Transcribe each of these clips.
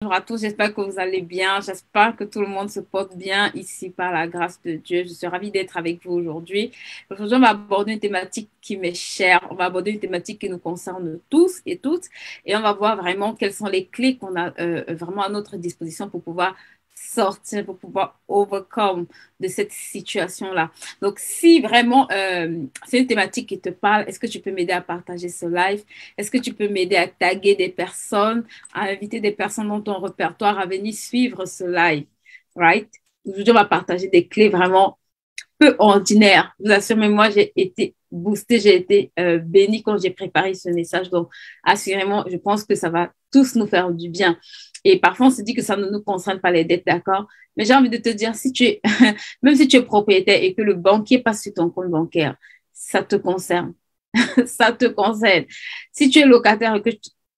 Bonjour à tous, j'espère que vous allez bien. J'espère que tout le monde se porte bien ici par la grâce de Dieu. Je suis ravie d'être avec vous aujourd'hui. Aujourd'hui, on va aborder une thématique qui m'est chère. On va aborder une thématique qui nous concerne tous et toutes. Et on va voir vraiment quelles sont les clés qu'on a vraiment à notre disposition pour pouvoir sortir, pour pouvoir overcome de cette situation-là. Donc, si vraiment c'est une thématique qui te parle, est-ce que tu peux m'aider à partager ce live? Est-ce que tu peux m'aider à taguer des personnes, à inviter des personnes dans ton répertoire à venir suivre ce live, right? Aujourd'hui, on va partager des clés vraiment peu ordinaires. Je vous assure, mais moi, j'ai été boostée, j'ai été bénie quand j'ai préparé ce message. Donc, assurément, je pense que ça va tous nous faire du bien. Et parfois, on se dit que ça ne nous concerne pas les dettes, d'accord? Mais j'ai envie de te dire, si tu es, même si tu es propriétaire et que le banquier passe sur ton compte bancaire, ça te concerne. Ça te concerne. Si tu es locataire et que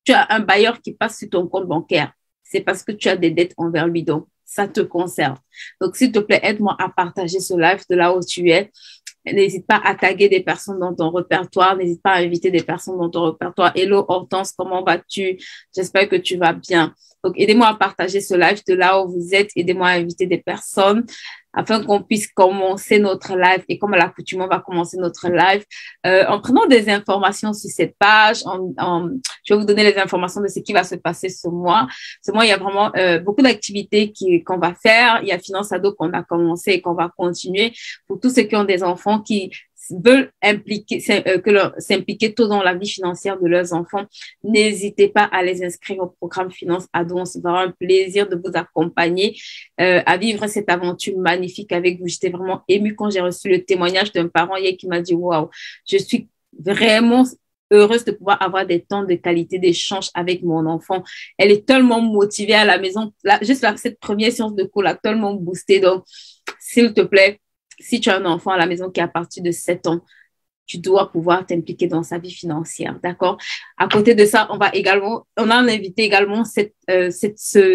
tu as un bailleur qui passe sur ton compte bancaire, c'est parce que tu as des dettes envers lui. Donc, ça te concerne. Donc, s'il te plaît, aide-moi à partager ce live de là où tu es. N'hésite pas à taguer des personnes dans ton répertoire. N'hésite pas à inviter des personnes dans ton répertoire. Hello Hortense, comment vas-tu? J'espère que tu vas bien. Donc, aidez-moi à partager ce live de là où vous êtes. Aidez-moi à inviter des personnes afin qu'on puisse commencer notre live. Et comme à l'accoutumée, on va commencer notre live en prenant des informations sur cette page. Je vais vous donner les informations de ce qui va se passer ce mois. Ce mois, il y a vraiment beaucoup d'activités qu'on va faire. Il y a Finance Ado qu'on a commencé et qu'on va continuer pour tous ceux qui ont des enfants qui veulent s'impliquer tôt dans la vie financière de leurs enfants. N'hésitez pas à les inscrire au programme Finance Ado. On se fera un plaisir de vous accompagner à vivre cette aventure magnifique avec vous. J'étais vraiment émue quand j'ai reçu le témoignage d'un parent hier qui m'a dit waouh, je suis vraiment heureuse de pouvoir avoir des temps de qualité d'échange avec mon enfant. Elle est tellement motivée à la maison. Là, juste là, cette première séance de cours l'a tellement boostée. Donc, s'il te plaît, si tu as un enfant à la maison qui est à partir de 7 ans, tu dois pouvoir t'impliquer dans sa vie financière, d'accord? À côté de ça, on a invité également ce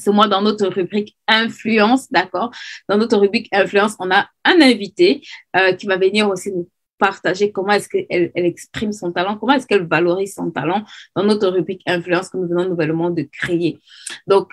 mois dans notre rubrique influence, d'accord? Dans notre rubrique influence, on a un invité qui va venir aussi nous partager comment est-ce qu'elle exprime son talent, comment est-ce qu'elle valorise son talent dans notre rubrique influence que nous venons nouvellement de créer. Donc,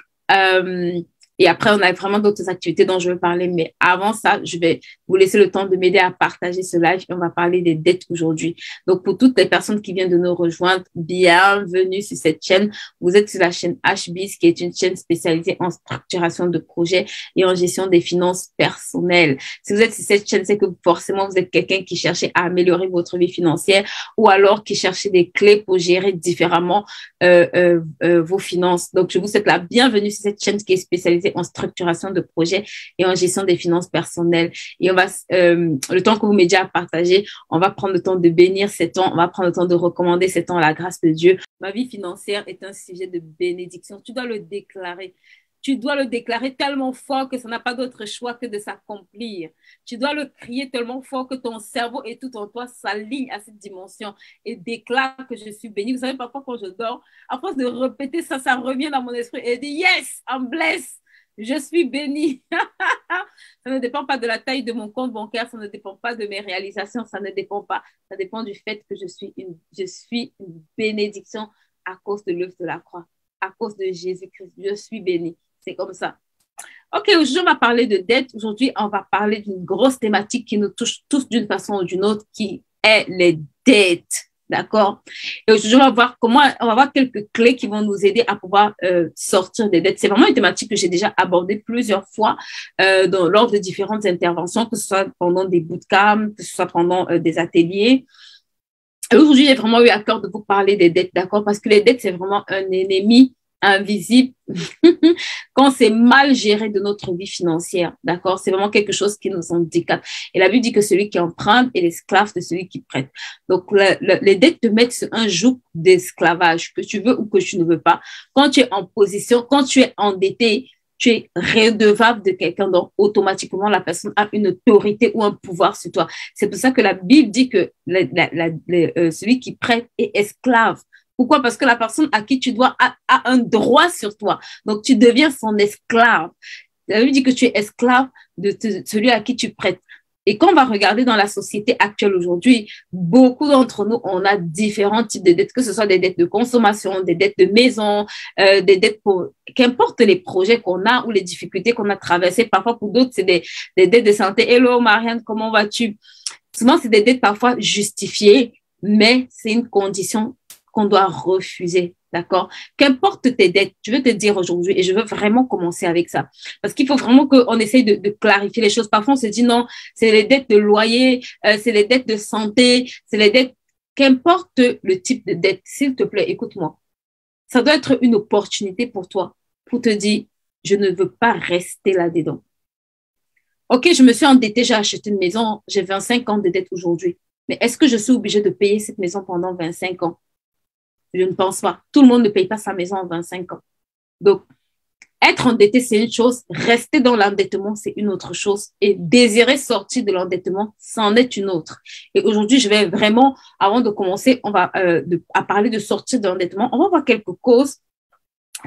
et après, on a vraiment d'autres activités dont je veux parler. Mais avant ça, je vais vous laisser le temps de m'aider à partager ce live. Et on va parler des dettes aujourd'hui. Donc, pour toutes les personnes qui viennent de nous rejoindre, bienvenue sur cette chaîne. Vous êtes sur la chaîne HBIZ, qui est une chaîne spécialisée en structuration de projets et en gestion des finances personnelles. Si vous êtes sur cette chaîne, c'est que forcément, vous êtes quelqu'un qui cherchait à améliorer votre vie financière ou alors qui cherchait des clés pour gérer différemment vos finances. Donc, je vous souhaite la bienvenue sur cette chaîne qui est spécialisée en structuration de projets et en gestion des finances personnelles. Et on va, le temps que vous m'aidiez à partager, on va prendre le temps de bénir ces temps, on va prendre le temps de recommander ces temps à la grâce de Dieu. Ma vie financière est un sujet de bénédiction. Tu dois le déclarer. Tu dois le déclarer tellement fort que ça n'a pas d'autre choix que de s'accomplir. Tu dois le crier tellement fort que ton cerveau et tout en toi s'alignent à cette dimension et déclare que je suis béni. Vous savez, parfois quand je dors, à force de répéter ça, ça revient dans mon esprit et dit yes, I'm blessed. Je suis béni. Ça ne dépend pas de la taille de mon compte bancaire, ça ne dépend pas de mes réalisations, ça ne dépend pas. Ça dépend du fait que je suis une bénédiction à cause de l'œuvre de la croix, à cause de Jésus-Christ. Je suis béni. C'est comme ça. OK, aujourd'hui, on va parler de dette. Aujourd'hui, on va parler d'une grosse thématique qui nous touche tous d'une façon ou d'une autre, qui est les dettes. D'accord? Et aujourd'hui, on va voir quelques clés qui vont nous aider à pouvoir sortir des dettes. C'est vraiment une thématique que j'ai déjà abordée plusieurs fois lors de différentes interventions, que ce soit pendant des bootcamps, que ce soit pendant des ateliers. Et aujourd'hui, j'ai vraiment eu à cœur de vous parler des dettes, d'accord? Parce que les dettes, c'est vraiment un ennemi invisible quand c'est mal géré de notre vie financière, d'accord? C'est vraiment quelque chose qui nous handicape. Et la Bible dit que celui qui emprunte est l'esclave de celui qui prête. Donc, les dettes te mettent sur un joug d'esclavage, que tu veux ou que tu ne veux pas. Quand tu es en position, quand tu es endetté, tu es redevable de quelqu'un, donc automatiquement la personne a une autorité ou un pouvoir sur toi. C'est pour ça que la Bible dit que celui qui prête est esclave. Pourquoi? Parce que la personne à qui tu dois a un droit sur toi. Donc, tu deviens son esclave. La Bible dit que tu es esclave de celui à qui tu prêtes. Et quand on va regarder dans la société actuelle aujourd'hui, beaucoup d'entre nous, on a différents types de dettes, que ce soit des dettes de consommation, des dettes de maison, des dettes pour, qu'importe les projets qu'on a ou les difficultés qu'on a traversées. Parfois, pour d'autres, c'est des dettes de santé. Hello, Marianne, comment vas-tu? Souvent, c'est des dettes parfois justifiées, mais c'est une condition qu'on doit refuser. D'accord? Qu'importe tes dettes, je veux te dire aujourd'hui, et je veux vraiment commencer avec ça, parce qu'il faut vraiment qu'on essaye de clarifier les choses. Parfois, on se dit non, c'est les dettes de loyer, c'est les dettes de santé, c'est les dettes, qu'importe le type de dette, s'il te plaît, écoute-moi. Ça doit être une opportunité pour toi, pour te dire, je ne veux pas rester là-dedans. OK, je me suis endettée, j'ai acheté une maison, j'ai 25 ans de dette aujourd'hui, mais est-ce que je suis obligée de payer cette maison pendant 25 ans? Je ne pense pas. Tout le monde ne paye pas sa maison en 25 ans. Donc, être endetté, c'est une chose. Rester dans l'endettement, c'est une autre chose. Et désirer sortir de l'endettement, c'en est une autre. Et aujourd'hui, je vais vraiment, avant de commencer, on va à parler de sortir de l'endettement. On va voir quelques causes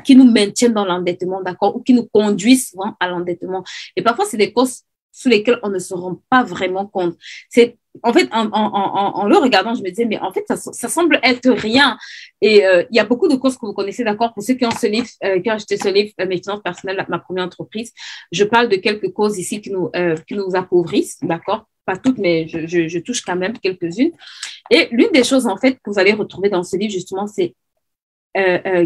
qui nous maintiennent dans l'endettement, d'accord, ou qui nous conduisent souvent à l'endettement. Et parfois, c'est des causes sous lesquelles on ne se rend pas vraiment compte. C'est en fait, en le regardant, je me disais, mais en fait, ça semble être rien. Et il y a beaucoup de causes que vous connaissez, d'accord? Pour ceux qui ont ce livre, qui ont acheté ce livre, Mes finances personnelles, ma première entreprise, je parle de quelques causes ici qui nous appauvrissent, d'accord? Pas toutes, mais je touche quand même quelques-unes. Et l'une des choses, en fait, que vous allez retrouver dans ce livre, justement, c'est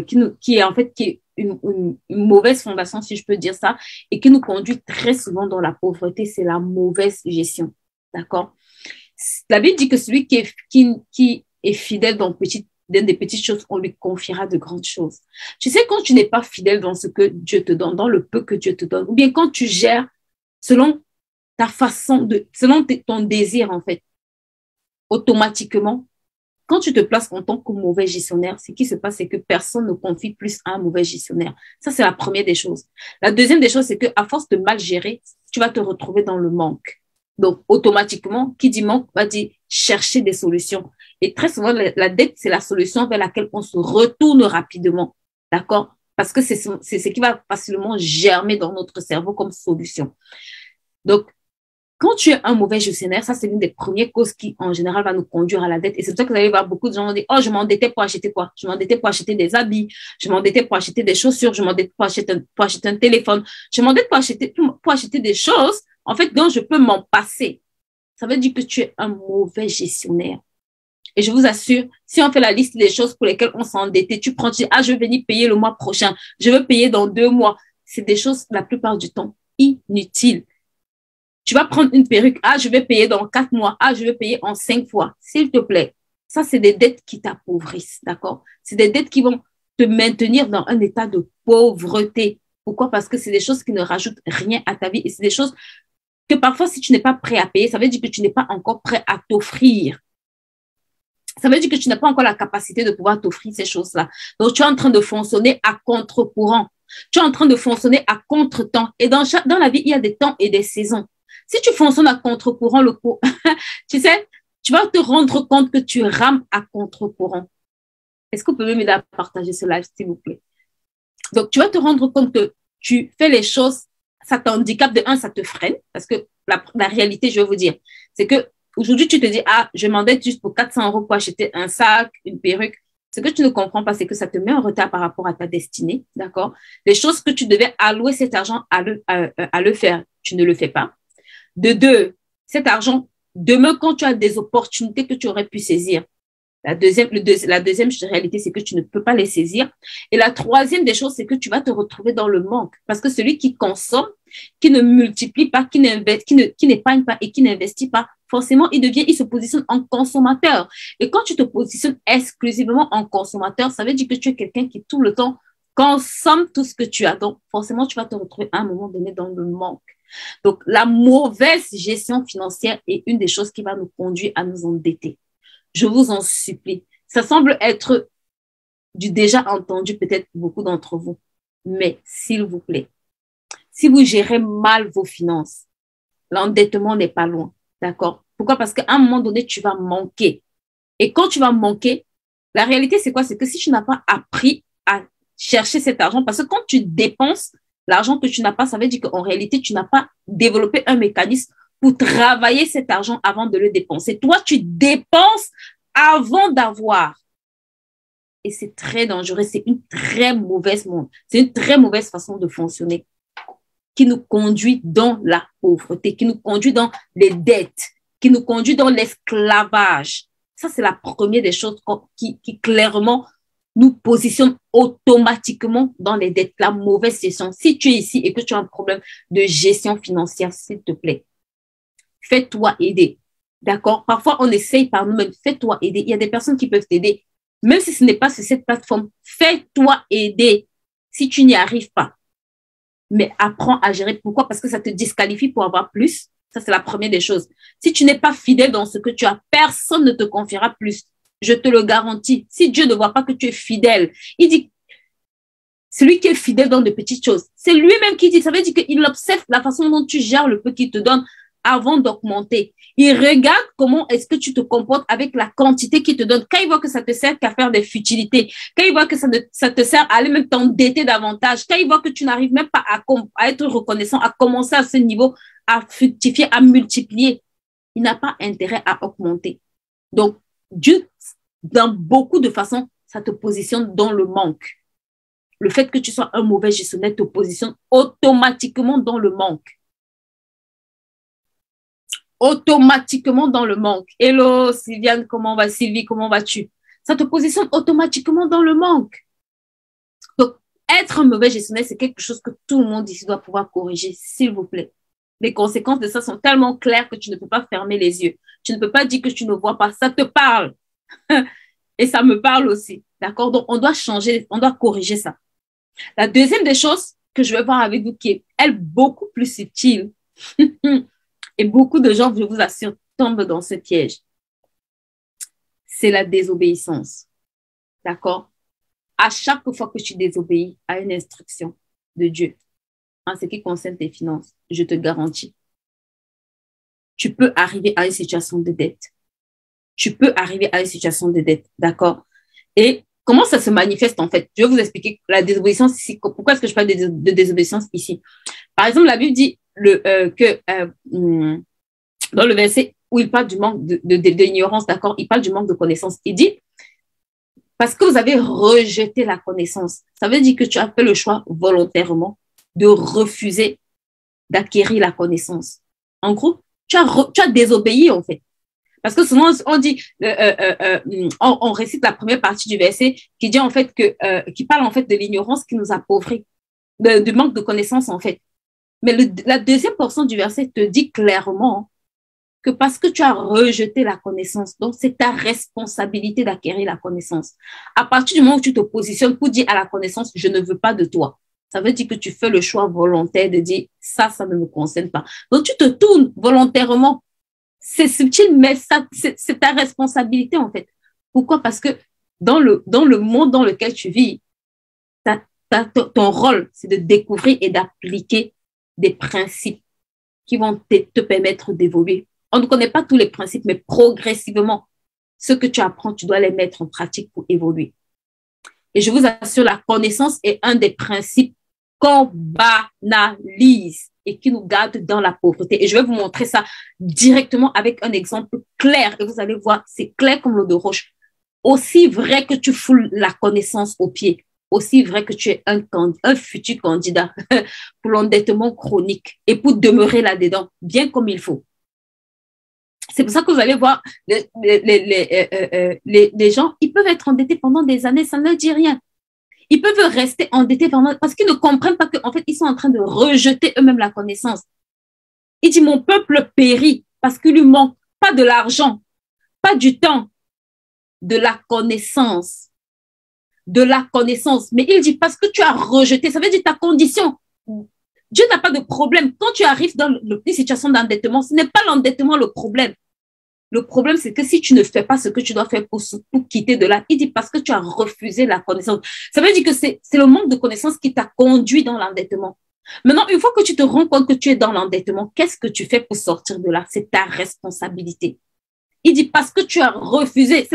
qui est en fait qui est une mauvaise fondation, si je peux dire ça, et qui nous conduit très souvent dans la pauvreté, c'est la mauvaise gestion, d'accord? La Bible dit que celui qui est fidèle dans des petites choses, on lui confiera de grandes choses. Tu sais, quand tu n'es pas fidèle dans ce que Dieu te donne, dans le peu que Dieu te donne, ou bien quand tu gères selon ta façon selon ton désir, en fait, automatiquement, quand tu te places en tant que mauvais gestionnaire, ce qui se passe, c'est que personne ne confie plus à un mauvais gestionnaire. Ça, c'est la première des choses. La deuxième des choses, c'est qu'à force de mal gérer, tu vas te retrouver dans le manque. Donc, automatiquement, qui dit manque va dire chercher des solutions. Et très souvent, la dette, c'est la solution vers laquelle on se retourne rapidement. D'accord? Parce que c'est ce qui va facilement germer dans notre cerveau comme solution. Donc, quand tu es un mauvais gestionnaire, ça, c'est l'une des premières causes qui, en général, va nous conduire à la dette. Et c'est pour ça que vous allez voir beaucoup de gens dire, oh, je m'endettais pour acheter quoi? Je m'endettais pour acheter des habits. Je m'endettais pour acheter des chaussures. Je m'endettais pour acheter un téléphone. Je m'endettais pour acheter des choses, en fait, dont je peux m'en passer. Ça veut dire que tu es un mauvais gestionnaire. Et je vous assure, si on fait la liste des choses pour lesquelles on s'est endetté, tu prends, tu dis, ah, je veux venir payer le mois prochain. Je veux payer dans 2 mois. C'est des choses, la plupart du temps, inutiles. Tu vas prendre une perruque. Ah, je vais payer dans 4 mois. Ah, je vais payer en 5 fois. S'il te plaît. Ça, c'est des dettes qui t'appauvrissent. D'accord? C'est des dettes qui vont te maintenir dans un état de pauvreté. Pourquoi? Parce que c'est des choses qui ne rajoutent rien à ta vie. Et c'est des choses que parfois, si tu n'es pas prêt à payer, ça veut dire que tu n'es pas encore prêt à t'offrir. Ça veut dire que tu n'as pas encore la capacité de pouvoir t'offrir ces choses-là. Donc, tu es en train de fonctionner à contre-courant. Tu es en train de fonctionner à contre-temps. Et dans la vie, il y a des temps et des saisons. Si tu fonctionnes à contre-courant, tu sais, tu vas te rendre compte que tu rames à contre-courant. Est-ce que vous pouvez m'aider à partager ce live, s'il vous plaît? Donc, tu vas te rendre compte que tu fais les choses, ça t'handicape. De un, ça te freine, parce que la réalité, je vais vous dire, c'est que aujourd'hui, tu te dis, ah, je m'endette juste pour 400 € pour acheter un sac, une perruque. Ce que tu ne comprends pas, c'est que ça te met en retard par rapport à ta destinée, d'accord? Les choses que tu devais allouer cet argent à le faire, tu ne le fais pas. De 2, cet argent demeure quand tu as des opportunités que tu aurais pu saisir. La deuxième réalité, c'est que tu ne peux pas les saisir. Et la troisième des choses, c'est que tu vas te retrouver dans le manque. Parce que celui qui consomme, qui ne multiplie pas, qui n'épargne pas et qui n'investit pas, forcément, il se positionne en consommateur. Et quand tu te positionnes exclusivement en consommateur, ça veut dire que tu es quelqu'un qui tout le temps consomme tout ce que tu as. Donc, forcément, tu vas te retrouver à un moment donné dans le manque. Donc, la mauvaise gestion financière est une des choses qui va nous conduire à nous endetter. Je vous en supplie. Ça semble être du déjà entendu peut-être pour beaucoup d'entre vous. Mais s'il vous plaît, si vous gérez mal vos finances, l'endettement n'est pas loin. D'accord? Pourquoi? Parce qu'à un moment donné, tu vas manquer. Et quand tu vas manquer, la réalité, c'est quoi? C'est que si tu n'as pas appris à chercher cet argent, parce que quand tu dépenses l'argent que tu n'as pas, ça veut dire qu'en réalité, tu n'as pas développé un mécanisme pour travailler cet argent avant de le dépenser. Toi, tu dépenses avant d'avoir. Et c'est très dangereux. C'est une très mauvaise façon de fonctionner qui nous conduit dans la pauvreté, qui nous conduit dans les dettes, qui nous conduit dans l'esclavage. Ça, c'est la première des choses qui clairement nous positionne automatiquement dans les dettes, la mauvaise gestion. Si tu es ici et que tu as un problème de gestion financière, s'il te plaît, fais-toi aider. D'accord? Parfois, on essaye par nous-mêmes. Fais-toi aider. Il y a des personnes qui peuvent t'aider. Même si ce n'est pas sur cette plateforme, fais-toi aider si tu n'y arrives pas. Mais apprends à gérer. Pourquoi? Parce que ça te disqualifie pour avoir plus. Ça, c'est la première des choses. Si tu n'es pas fidèle dans ce que tu as, personne ne te confiera plus. Je te le garantis. Si Dieu ne voit pas que tu es fidèle, il dit, celui qui est fidèle dans de petites choses, c'est lui-même qui dit, ça veut dire qu'il observe la façon dont tu gères le peu qu'il te donne avant d'augmenter. Il regarde comment est-ce que tu te comportes avec la quantité qu'il te donne. Quand il voit que ça te sert qu'à faire des futilités, quand il voit que ça te sert à aller même t'endetter davantage, quand il voit que tu n'arrives même pas à être reconnaissant, à commencer à ce niveau, à fructifier, à multiplier, il n'a pas intérêt à augmenter. Donc, Dieu, dans beaucoup de façons, ça te positionne dans le manque. Le fait que tu sois un mauvais gestionnaire te positionne automatiquement dans le manque. Automatiquement dans le manque. Hello, Sylviane, comment va? Sylvie, comment vas-tu? Ça te positionne automatiquement dans le manque. Donc, être un mauvais gestionnaire, c'est quelque chose que tout le monde ici doit pouvoir corriger, s'il vous plaît. Les conséquences de ça sont tellement claires que tu ne peux pas fermer les yeux. Tu ne peux pas dire que tu ne vois pas. Ça te parle. Et ça me parle aussi. D'accord? Donc, on doit changer, on doit corriger ça. La deuxième des choses que je vais voir avec vous, qui est, elle, beaucoup plus subtile, et beaucoup de gens, je vous assure, tombent dans ce piège, c'est la désobéissance. D'accord? À chaque fois que tu désobéis à une instruction de Dieu, en ce qui concerne tes finances, je te garantis, tu peux arriver à une situation de dette. Tu peux arriver à une situation de dette, d'accord? Et comment ça se manifeste en fait? Je vais vous expliquer la désobéissance ici. Pourquoi est-ce que je parle de désobéissance ici? Par exemple, la Bible dit dans le verset où il parle du manque d'ignorance, d'accord? Il parle du manque de connaissance. Il dit, parce que vous avez rejeté la connaissance, ça veut dire que tu as fait le choix volontairement de refuser d'acquérir la connaissance. En gros, tu as désobéi en fait. Parce que souvent, on dit, on récite la première partie du verset qui dit en fait qui parle en fait de l'ignorance qui nous appauvrit, du manque de connaissance en fait. Mais la deuxième portion du verset te dit clairement que parce que tu as rejeté la connaissance, donc c'est ta responsabilité d'acquérir la connaissance. À partir du moment où tu te positionnes pour dire à la connaissance, je ne veux pas de toi, ça veut dire que tu fais le choix volontaire de dire, ça ne me concerne pas. Donc tu te tournes volontairement. C'est subtil, mais c'est ta responsabilité, en fait. Pourquoi? Parce que dans le monde dans lequel tu vis, ton rôle, c'est de découvrir et d'appliquer des principes qui vont te permettre d'évoluer. On ne connaît pas tous les principes, mais progressivement, ce que tu apprends, tu dois les mettre en pratique pour évoluer. Et je vous assure, la connaissance est un des principes qu'on banalise et qui nous garde dans la pauvreté. Et je vais vous montrer ça directement avec un exemple clair. Et vous allez voir, c'est clair comme l'eau de roche. Aussi vrai que tu foules la connaissance au pied, aussi vrai que tu es un futur candidat pour l'endettement chronique et pour demeurer là-dedans, bien comme il faut. C'est pour ça que vous allez voir, les gens, ils peuvent être endettés pendant des années, ça ne leur dit rien. Ils peuvent rester endettés parce qu'ils ne comprennent pas qu'en fait, ils sont en train de rejeter eux-mêmes la connaissance. Il dit, mon peuple périt parce qu'il lui manque pas de l'argent, pas du temps, de la connaissance. De la connaissance. Mais il dit, parce que tu as rejeté, ça veut dire ta condition. Dieu n'a pas de problème. Quand tu arrives dans une situation d'endettement, ce n'est pas l'endettement le problème. Le problème, c'est que si tu ne fais pas ce que tu dois faire pour quitter de là, il dit parce que tu as refusé la connaissance. Ça veut dire que c'est le manque de connaissance qui t'a conduit dans l'endettement. Maintenant, une fois que tu te rends compte que tu es dans l'endettement, qu'est-ce que tu fais pour sortir de là? C'est ta responsabilité. Il dit parce que tu as refusé.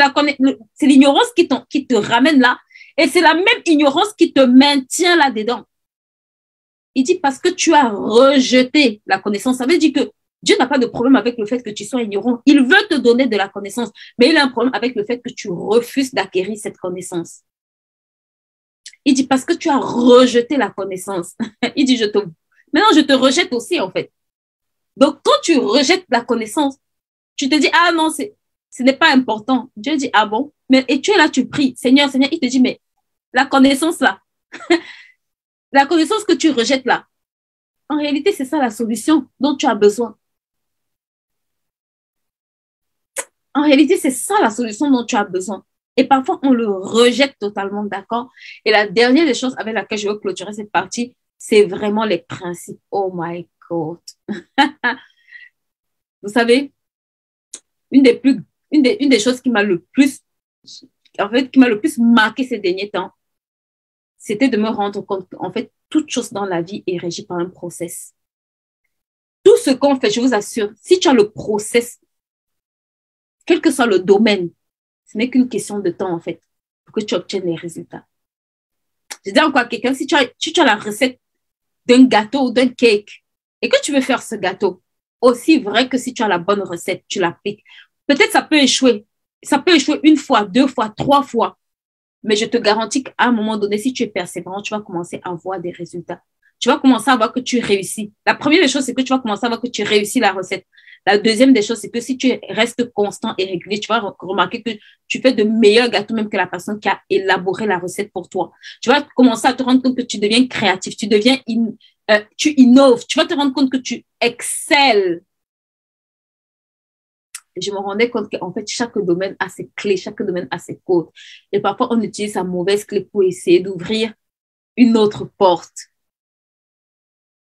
C'est l'ignorance qui te ramène là. Et c'est la même ignorance qui te maintient là-dedans. Il dit parce que tu as rejeté la connaissance. Ça veut dire que Dieu n'a pas de problème avec le fait que tu sois ignorant. Il veut te donner de la connaissance, mais il a un problème avec le fait que tu refuses d'acquérir cette connaissance. Il dit, parce que tu as rejeté la connaissance. Il dit, maintenant, je te rejette aussi, en fait. Donc, quand tu rejettes la connaissance, tu te dis, ah non, ce n'est pas important. Dieu dit, ah bon? Mais, et tu es là, tu pries. Seigneur, Seigneur, il te dit, mais la connaissance là, la connaissance que tu rejettes là, en réalité, c'est ça la solution dont tu as besoin. En réalité, c'est ça la solution dont tu as besoin. Et parfois, on le rejette totalement, d'accord? Et la dernière des choses avec laquelle je veux clôturer cette partie, c'est vraiment les principes. Oh my God. Vous savez, une des choses qui m'a le plus, en fait, qui m'a le plus marqué ces derniers temps, c'était de me rendre compte qu'en fait, toute chose dans la vie est régie par un process. Tout ce qu'on fait, je vous assure, si tu as le process, quel que soit le domaine, ce n'est qu'une question de temps, en fait, pour que tu obtiennes les résultats. Je dis encore à quelqu'un, si tu as la recette d'un gâteau ou d'un cake et que tu veux faire ce gâteau, aussi vrai que si tu as la bonne recette, tu l'appliques. Peut-être ça peut échouer. Ça peut échouer une fois, deux fois, trois fois. Mais je te garantis qu'à un moment donné, si tu es persévérant, tu vas commencer à voir des résultats. Tu vas commencer à voir que tu réussis. La première des choses, c'est que tu vas commencer à voir que tu réussis la recette. La deuxième des choses, c'est que si tu restes constant et régulier, tu vas remarquer que tu fais de meilleurs gâteaux même que la personne qui a élaboré la recette pour toi. Tu vas commencer à te rendre compte que tu deviens créatif, tu innoves, tu vas te rendre compte que tu excelles. Et je me rendais compte qu'en fait, chaque domaine a ses clés, chaque domaine a ses codes. Et parfois, on utilise sa mauvaise clé pour essayer d'ouvrir une autre porte.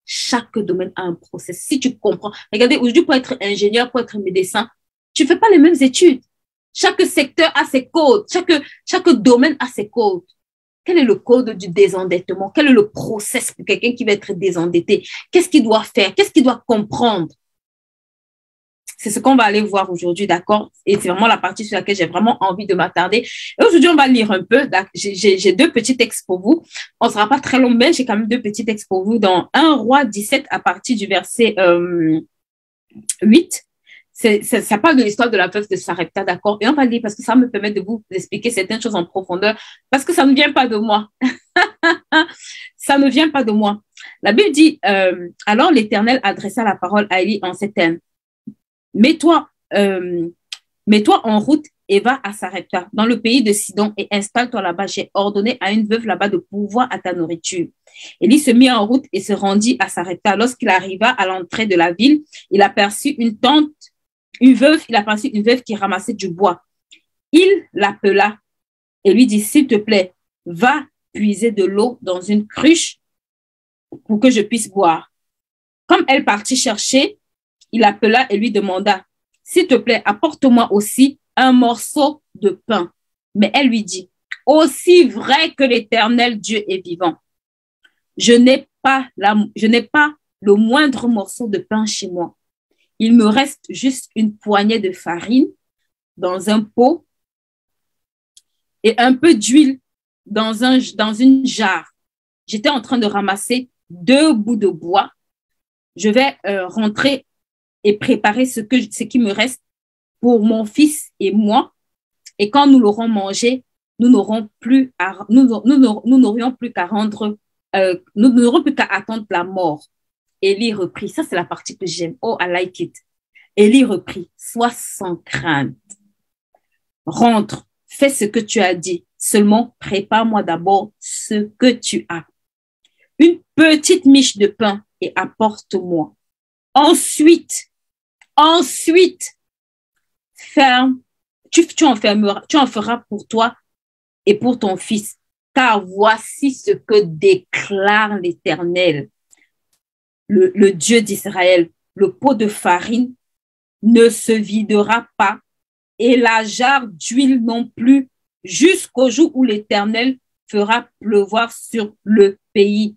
Chaque domaine a un process. Si tu comprends, regardez, aujourd'hui, pour être ingénieur, pour être médecin, tu ne fais pas les mêmes études. Chaque secteur a ses codes. Chaque domaine a ses codes. Quel est le code du désendettement? Quel est le process pour quelqu'un qui va être désendetté? Qu'est-ce qu'il doit faire? Qu'est-ce qu'il doit comprendre? C'est ce qu'on va aller voir aujourd'hui, d'accord? Et c'est vraiment la partie sur laquelle j'ai vraiment envie de m'attarder. Et aujourd'hui, on va lire un peu. J'ai deux petits textes pour vous. On ne sera pas très long, mais j'ai quand même deux petits textes pour vous. Dans 1 Roi 17, à partir du verset 8, ça parle de l'histoire de la veuve de Sarepta, d'accord? Et on va lire parce que ça me permet de vous expliquer certaines choses en profondeur, parce que ça ne vient pas de moi. Ça ne vient pas de moi. La Bible dit, alors l'Éternel adressa la parole à Élie en ces termes. Mets-toi en route et va à Sarepta, dans le pays de Sidon, et installe-toi là-bas. J'ai ordonné à une veuve là-bas de pourvoir à ta nourriture. Élie se mit en route et se rendit à Sarepta. Lorsqu'il arriva à l'entrée de la ville, il aperçut une veuve qui ramassait du bois. Il l'appela et lui dit, s'il te plaît, va puiser de l'eau dans une cruche pour que je puisse boire. Comme elle partit chercher, il appela et lui demanda, s'il te plaît, apporte-moi aussi un morceau de pain. Mais elle lui dit, aussi vrai que l'Éternel Dieu est vivant, je n'ai pas le moindre morceau de pain chez moi. Il me reste juste une poignée de farine dans un pot et un peu d'huile dans une jarre. J'étais en train de ramasser 2 bouts de bois. Je vais rentrer et préparer ce qui me reste pour mon fils et moi. Et quand nous l'aurons mangé, nous n'aurions plus qu'à attendre la mort. Élie reprit. Ça, c'est la partie que j'aime. Oh, I like it. Élie reprit. Sois sans crainte. Rentre, fais ce que tu as dit. Seulement, prépare-moi d'abord ce que tu as. Une petite miche de pain et apporte-moi. Ensuite, ferme, tu en feras pour toi et pour ton fils. Car voici ce que déclare l'Éternel, le Dieu d'Israël. Le pot de farine ne se videra pas et la jarre d'huile non plus jusqu'au jour où l'Éternel fera pleuvoir sur le pays.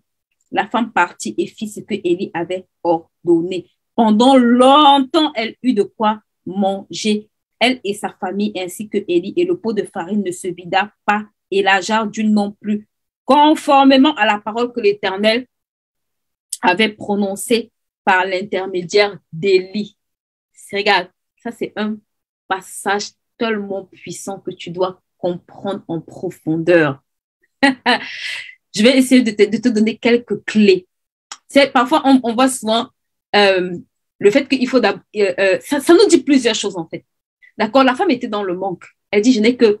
La femme partit et fit ce que Élie avait ordonné. Pendant longtemps, elle eut de quoi manger, elle et sa famille, ainsi que Élie, et le pot de farine ne se vida pas, et la jarre d'huile non plus, conformément à la parole que l'Éternel avait prononcée par l'intermédiaire d'Élie. Regarde, ça c'est un passage tellement puissant que tu dois comprendre en profondeur. Je vais essayer de te donner quelques clés. Parfois, on voit souvent le fait qu'il faut... ça nous dit plusieurs choses, en fait. D'accord? La femme était dans le manque. Elle dit, je n'ai que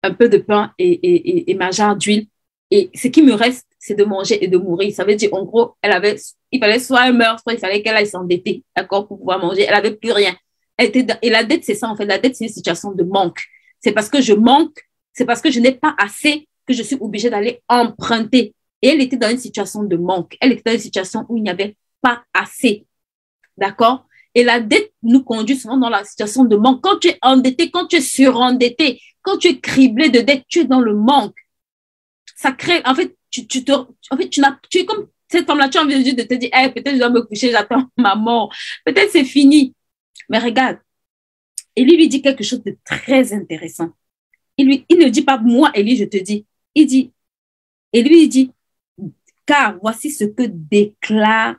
un peu de pain et ma jarre d'huile. Et ce qui me reste, c'est de manger et de mourir. Ça veut dire, en gros, il fallait soit elle meure, soit il fallait qu'elle aille s'endetter, d'accord, pour pouvoir manger. Elle n'avait plus rien. Et la dette, c'est ça, en fait. La dette, c'est une situation de manque. C'est parce que je manque, c'est parce que je n'ai pas assez que je suis obligée d'aller emprunter. Et elle était dans une situation de manque. Elle était dans une situation où il n'y avait pas assez. D'accord? Et la dette nous conduit souvent dans la situation de manque. Quand tu es endetté, quand tu es surendetté, quand tu es criblé de dettes, tu es dans le manque. Ça crée, en fait, tu es comme cette femme-là, tu as envie de te dire, hey, peut-être je dois me coucher, j'attends ma mort. Peut-être c'est fini. Mais regarde, Élie lui dit quelque chose de très intéressant. Il ne dit pas, moi, Élie, je te dis. Il dit, car voici ce que déclare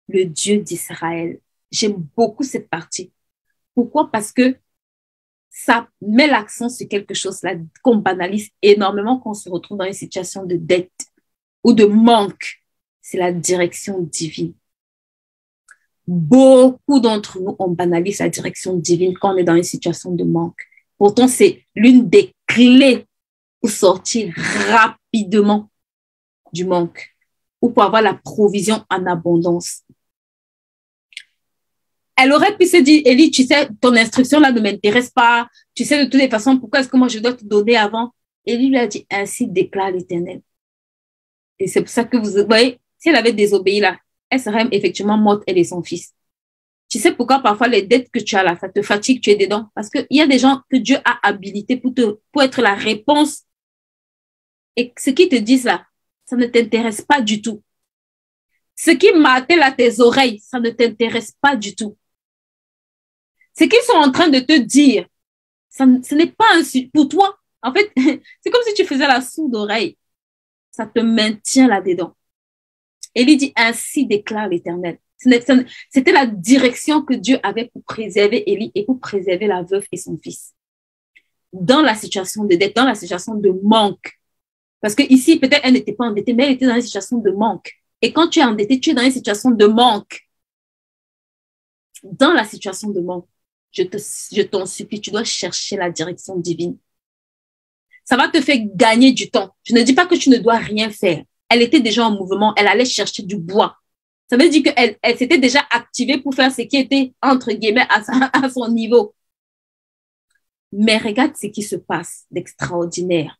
le Dieu d'Israël. J'aime beaucoup cette partie. Pourquoi? Parce que ça met l'accent sur quelque chose là qu'on banalise énormément quand on se retrouve dans une situation de dette ou de manque. C'est la direction divine. Beaucoup d'entre nous, on banalise la direction divine quand on est dans une situation de manque. Pourtant, c'est l'une des clés pour sortir rapidement du manque ou pour avoir la provision en abondance. Elle aurait pu se dire, Élie, tu sais, ton instruction là ne m'intéresse pas. Tu sais, de toutes les façons, pourquoi est-ce que moi je dois te donner avant? Élie lui a dit, ainsi déclare l'Éternel. Et c'est pour ça que vous voyez, si elle avait désobéi là, elle serait effectivement morte, elle et son fils. Tu sais pourquoi parfois les dettes que tu as là, ça te fatigue, tu es dedans? Parce qu'il y a des gens que Dieu a habilités pour être la réponse. Et ce qu'ils te disent là, ça ne t'intéresse pas du tout. Ce qui martèle à tes oreilles, ça ne t'intéresse pas du tout. Ce qu'ils sont en train de te dire, ce n'est pas un pour toi. En fait, c'est comme si tu faisais la sourde oreille. Ça te maintient là-dedans. Élie dit, ainsi déclare l'Éternel. C'était la direction que Dieu avait pour préserver Élie et pour préserver la veuve et son fils. Dans la situation de dette, dans la situation de manque. Parce que ici, peut-être elle n'était pas endettée, mais elle était dans une situation de manque. Et quand tu es endetté, tu es dans une situation de manque. Dans la situation de manque, je t'en supplie, tu dois chercher la direction divine. Ça va te faire gagner du temps. Je ne dis pas que tu ne dois rien faire. Elle était déjà en mouvement, elle allait chercher du bois. Ça veut dire qu'elle s'était déjà activée pour faire ce qui était, entre guillemets, à son niveau. Mais regarde ce qui se passe d'extraordinaire.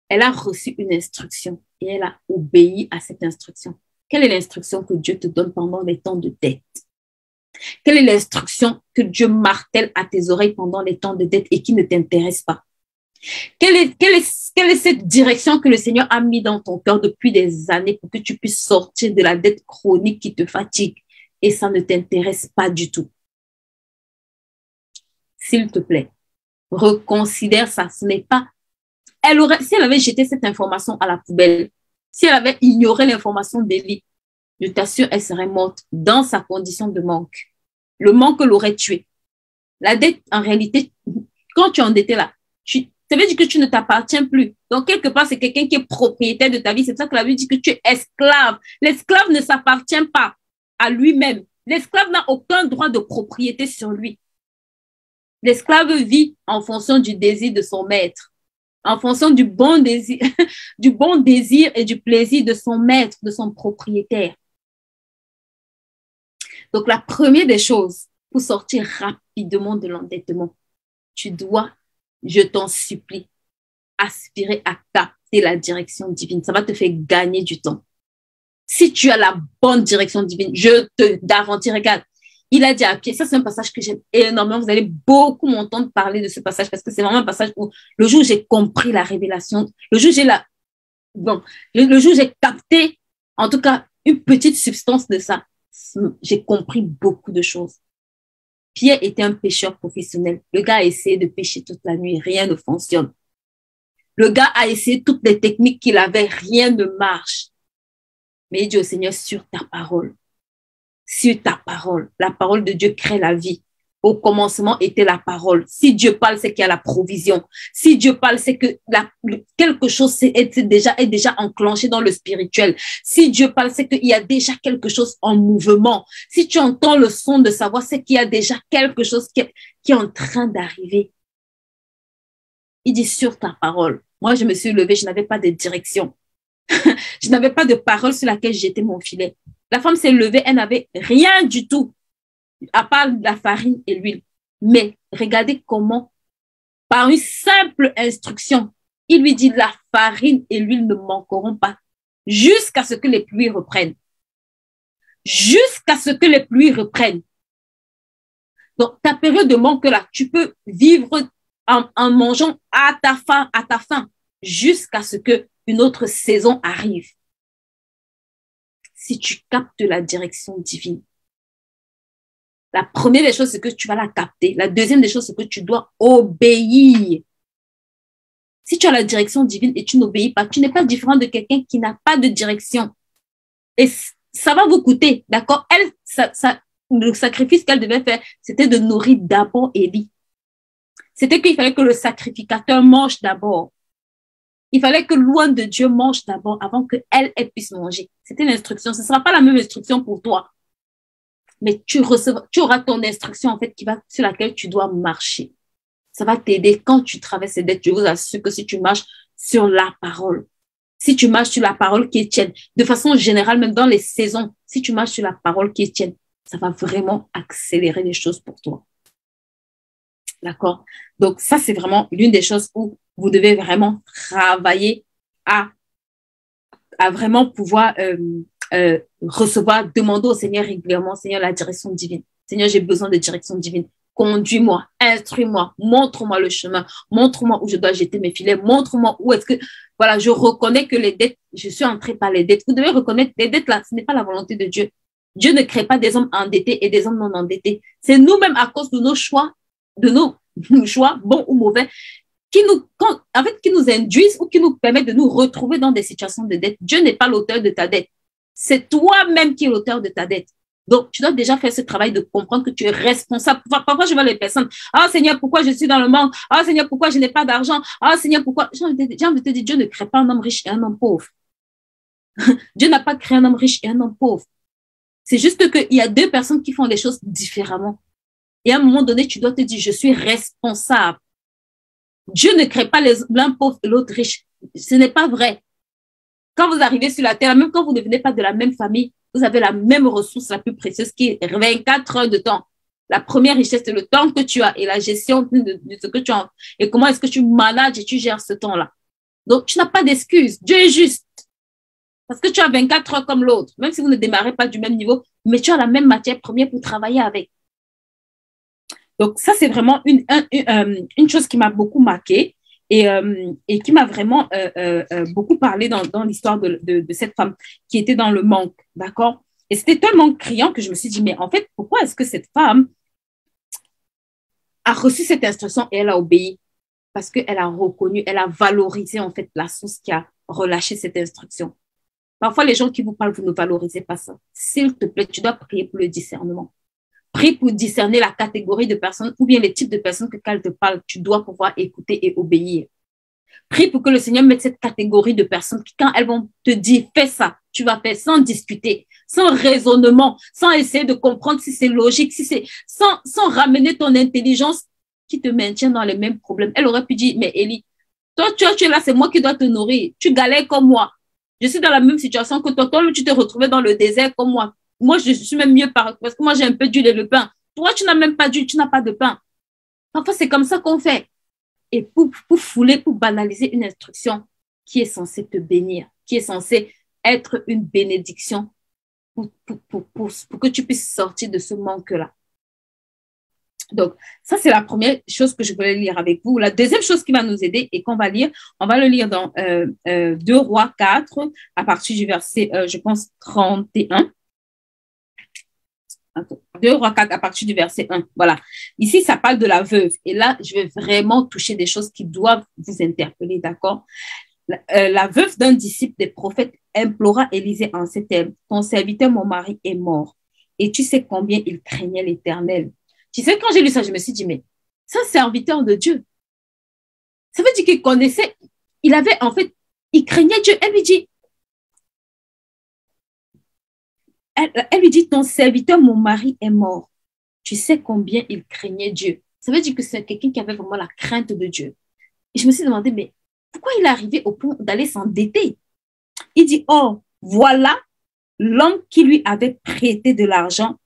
Elle a reçu une instruction et elle a obéi à cette instruction. Quelle est l'instruction que Dieu te donne pendant les temps de dette? Quelle est l'instruction que Dieu martèle à tes oreilles pendant les temps de dette et qui ne t'intéresse pas? Quelle est cette direction que le Seigneur a mis dans ton cœur depuis des années pour que tu puisses sortir de la dette chronique qui te fatigue et ça ne t'intéresse pas du tout? S'il te plaît, reconsidère ça. Ce n'est pas... Si elle avait jeté cette information à la poubelle, si elle avait ignoré l'information d'Élie, je t'assure, elle serait morte dans sa condition de manque. Le manque l'aurait tuée. La dette, en réalité, quand tu es endetté là, ça veut dire que tu ne t'appartiens plus. Donc, quelque part, c'est quelqu'un qui est propriétaire de ta vie. C'est pour ça que la Bible dit que tu es esclave. L'esclave ne s'appartient pas à lui-même. L'esclave n'a aucun droit de propriété sur lui. L'esclave vit en fonction du désir de son maître, en fonction du bon désir, du bon désir et du plaisir de son maître, de son propriétaire. Donc, la première des choses pour sortir rapidement de l'endettement, tu dois, je t'en supplie, aspirer à capter la direction divine. Ça va te faire gagner du temps. Si tu as la bonne direction divine, je te garantis, regarde, il a dit à Pierre, ça c'est un passage que j'aime énormément, vous allez beaucoup m'entendre parler de ce passage parce que c'est vraiment un passage où le jour où j'ai compris la révélation, le jour où j'ai capté, en tout cas, une petite substance de ça, j'ai compris beaucoup de choses. Pierre était un pêcheur professionnel. Le gars a essayé de pêcher toute la nuit, rien ne fonctionne. Le gars a essayé toutes les techniques qu'il avait, rien ne marche. Mais il dit au Seigneur, sur ta parole, sur ta parole. La parole de Dieu crée la vie. Au commencement était la parole. Si Dieu parle, c'est qu'il y a la provision. Si Dieu parle, c'est que quelque chose est déjà enclenché dans le spirituel. Si Dieu parle, c'est qu'il y a déjà quelque chose en mouvement. Si tu entends le son de sa voix, c'est qu'il y a déjà quelque chose qui est en train d'arriver. Il dit sur ta parole. Moi, je me suis levée, je n'avais pas de direction. Je n'avais pas de parole sur laquelle jeter mon filet. La femme s'est levée, elle n'avait rien du tout, à part la farine et l'huile. Mais regardez comment, par une simple instruction, il lui dit la farine et l'huile ne manqueront pas jusqu'à ce que les pluies reprennent. Jusqu'à ce que les pluies reprennent. Donc, ta période de manque là, tu peux vivre en mangeant à ta faim, jusqu'à ce que une autre saison arrive. Si tu captes la direction divine, la première des choses, c'est que tu vas la capter. La deuxième des choses, c'est que tu dois obéir. Si tu as la direction divine et tu n'obéis pas, tu n'es pas différent de quelqu'un qui n'a pas de direction. Et ça va vous coûter, d'accord? Le sacrifice qu'elle devait faire, c'était de nourrir d'abord Élie. C'était qu'il fallait que le sacrificateur mange d'abord. Il fallait que loin de Dieu mange d'abord avant qu'elle puisse manger. C'était l'instruction. Ce ne sera pas la même instruction pour toi. Mais tu auras ton instruction, en fait, sur laquelle tu dois marcher. Ça va t'aider quand tu traverses ces dettes. Je vous assure que si tu marches sur la parole, si tu marches sur la parole qui est tienne, de façon générale, même dans les saisons, si tu marches sur la parole qui est tienne, ça va vraiment accélérer les choses pour toi. D'accord? Donc, ça, c'est vraiment l'une des choses où vous devez vraiment travailler à vraiment pouvoir recevoir, demander au Seigneur régulièrement, Seigneur, la direction divine. Seigneur, j'ai besoin de direction divine. Conduis-moi, instruis-moi, montre-moi le chemin, montre-moi où je dois jeter mes filets, montre-moi où est-ce que, voilà, je reconnais que les dettes, je suis entrée par les dettes. Vous devez reconnaître les dettes là, ce n'est pas la volonté de Dieu. Dieu ne crée pas des hommes endettés et des hommes non endettés. C'est nous-mêmes à cause de nos choix, bons ou mauvais, qui nous induisent ou qui nous permettent de nous retrouver dans des situations de dette. Dieu n'est pas l'auteur de ta dette. C'est toi-même qui es l'auteur de ta dette. Donc, tu dois déjà faire ce travail de comprendre que tu es responsable. Parfois, je vois les personnes, ah Seigneur, pourquoi je suis dans le manque? Ah Seigneur, pourquoi je n'ai pas d'argent? Ah Seigneur, pourquoi? J'ai envie de te dire, Dieu ne crée pas un homme riche et un homme pauvre. Dieu n'a pas créé un homme riche et un homme pauvre. C'est juste qu'il y a deux personnes qui font les choses différemment. Et à un moment donné, tu dois te dire, je suis responsable. Dieu ne crée pas l'un pauvre et l'autre riche. Ce n'est pas vrai. Quand vous arrivez sur la terre, même quand vous ne venez pas de la même famille, vous avez la même ressource la plus précieuse qui est 24 heures de temps. La première richesse, c'est le temps que tu as et la gestion de ce que tu as. Et comment est-ce que tu manages et tu gères ce temps-là. Donc, tu n'as pas d'excuse. Dieu est juste. Parce que tu as 24 heures comme l'autre, même si vous ne démarrez pas du même niveau, mais tu as la même matière première pour travailler avec. Donc, ça, c'est vraiment une chose qui m'a beaucoup marquée et qui m'a vraiment beaucoup parlé dans l'histoire de cette femme qui était dans le manque, d'accord? Et c'était tellement criant que je me suis dit, mais en fait, pourquoi est-ce que cette femme a reçu cette instruction et elle a obéi? Parce qu'elle a reconnu, elle a valorisé en fait la source qui a relâché cette instruction. Parfois, les gens qui vous parlent, vous ne valorisez pas ça. S'il te plaît, tu dois prier pour le discernement. Prie pour discerner la catégorie de personnes ou bien les types de personnes que quand elles te parlent, tu dois pouvoir écouter et obéir. Prie pour que le Seigneur mette cette catégorie de personnes qui, quand elles vont te dire, fais ça, tu vas faire sans discuter, sans raisonnement, sans essayer de comprendre si c'est logique, si c'est, sans ramener ton intelligence qui te maintient dans les mêmes problèmes. Elle aurait pu dire, mais Élie, toi, tu es là, c'est moi qui dois te nourrir. Tu galères comme moi. Je suis dans la même situation que toi. Toi, tu te retrouvais dans le désert comme moi. Moi, je suis même mieux parce que moi, j'ai un peu d'huile et le pain. Toi, tu n'as même pas d'huile, tu n'as pas de pain. Parfois, c'est comme ça qu'on fait. Et pour fouler, pour banaliser une instruction qui est censée te bénir, qui est censée être une bénédiction pour que tu puisses sortir de ce manque-là. Donc, ça, c'est la première chose que je voulais lire avec vous. La deuxième chose qui va nous aider et qu'on va lire, on va le lire dans 2 Rois 4, à partir du verset, je pense, 31. 2 Rois 4 à partir du verset 1. Voilà. Ici, ça parle de la veuve. Et là, je vais vraiment toucher des choses qui doivent vous interpeller, d'accord? La veuve d'un disciple des prophètes implora Élisée en ces termes. Ton serviteur, mon mari, est mort. Et tu sais combien il craignait l'Éternel. Tu sais, quand j'ai lu ça, je me suis dit, mais c'est un serviteur de Dieu. Ça veut dire qu'il connaissait, il avait, en fait, il craignait Dieu. Elle lui dit, ton serviteur, mon mari est mort. Tu sais combien il craignait Dieu. Ça veut dire que c'est quelqu'un qui avait vraiment la crainte de Dieu. Et je me suis demandé, mais pourquoi il est arrivé au point d'aller s'endetter? Il dit, oh, voilà, l'homme qui lui avait prêté de l'argent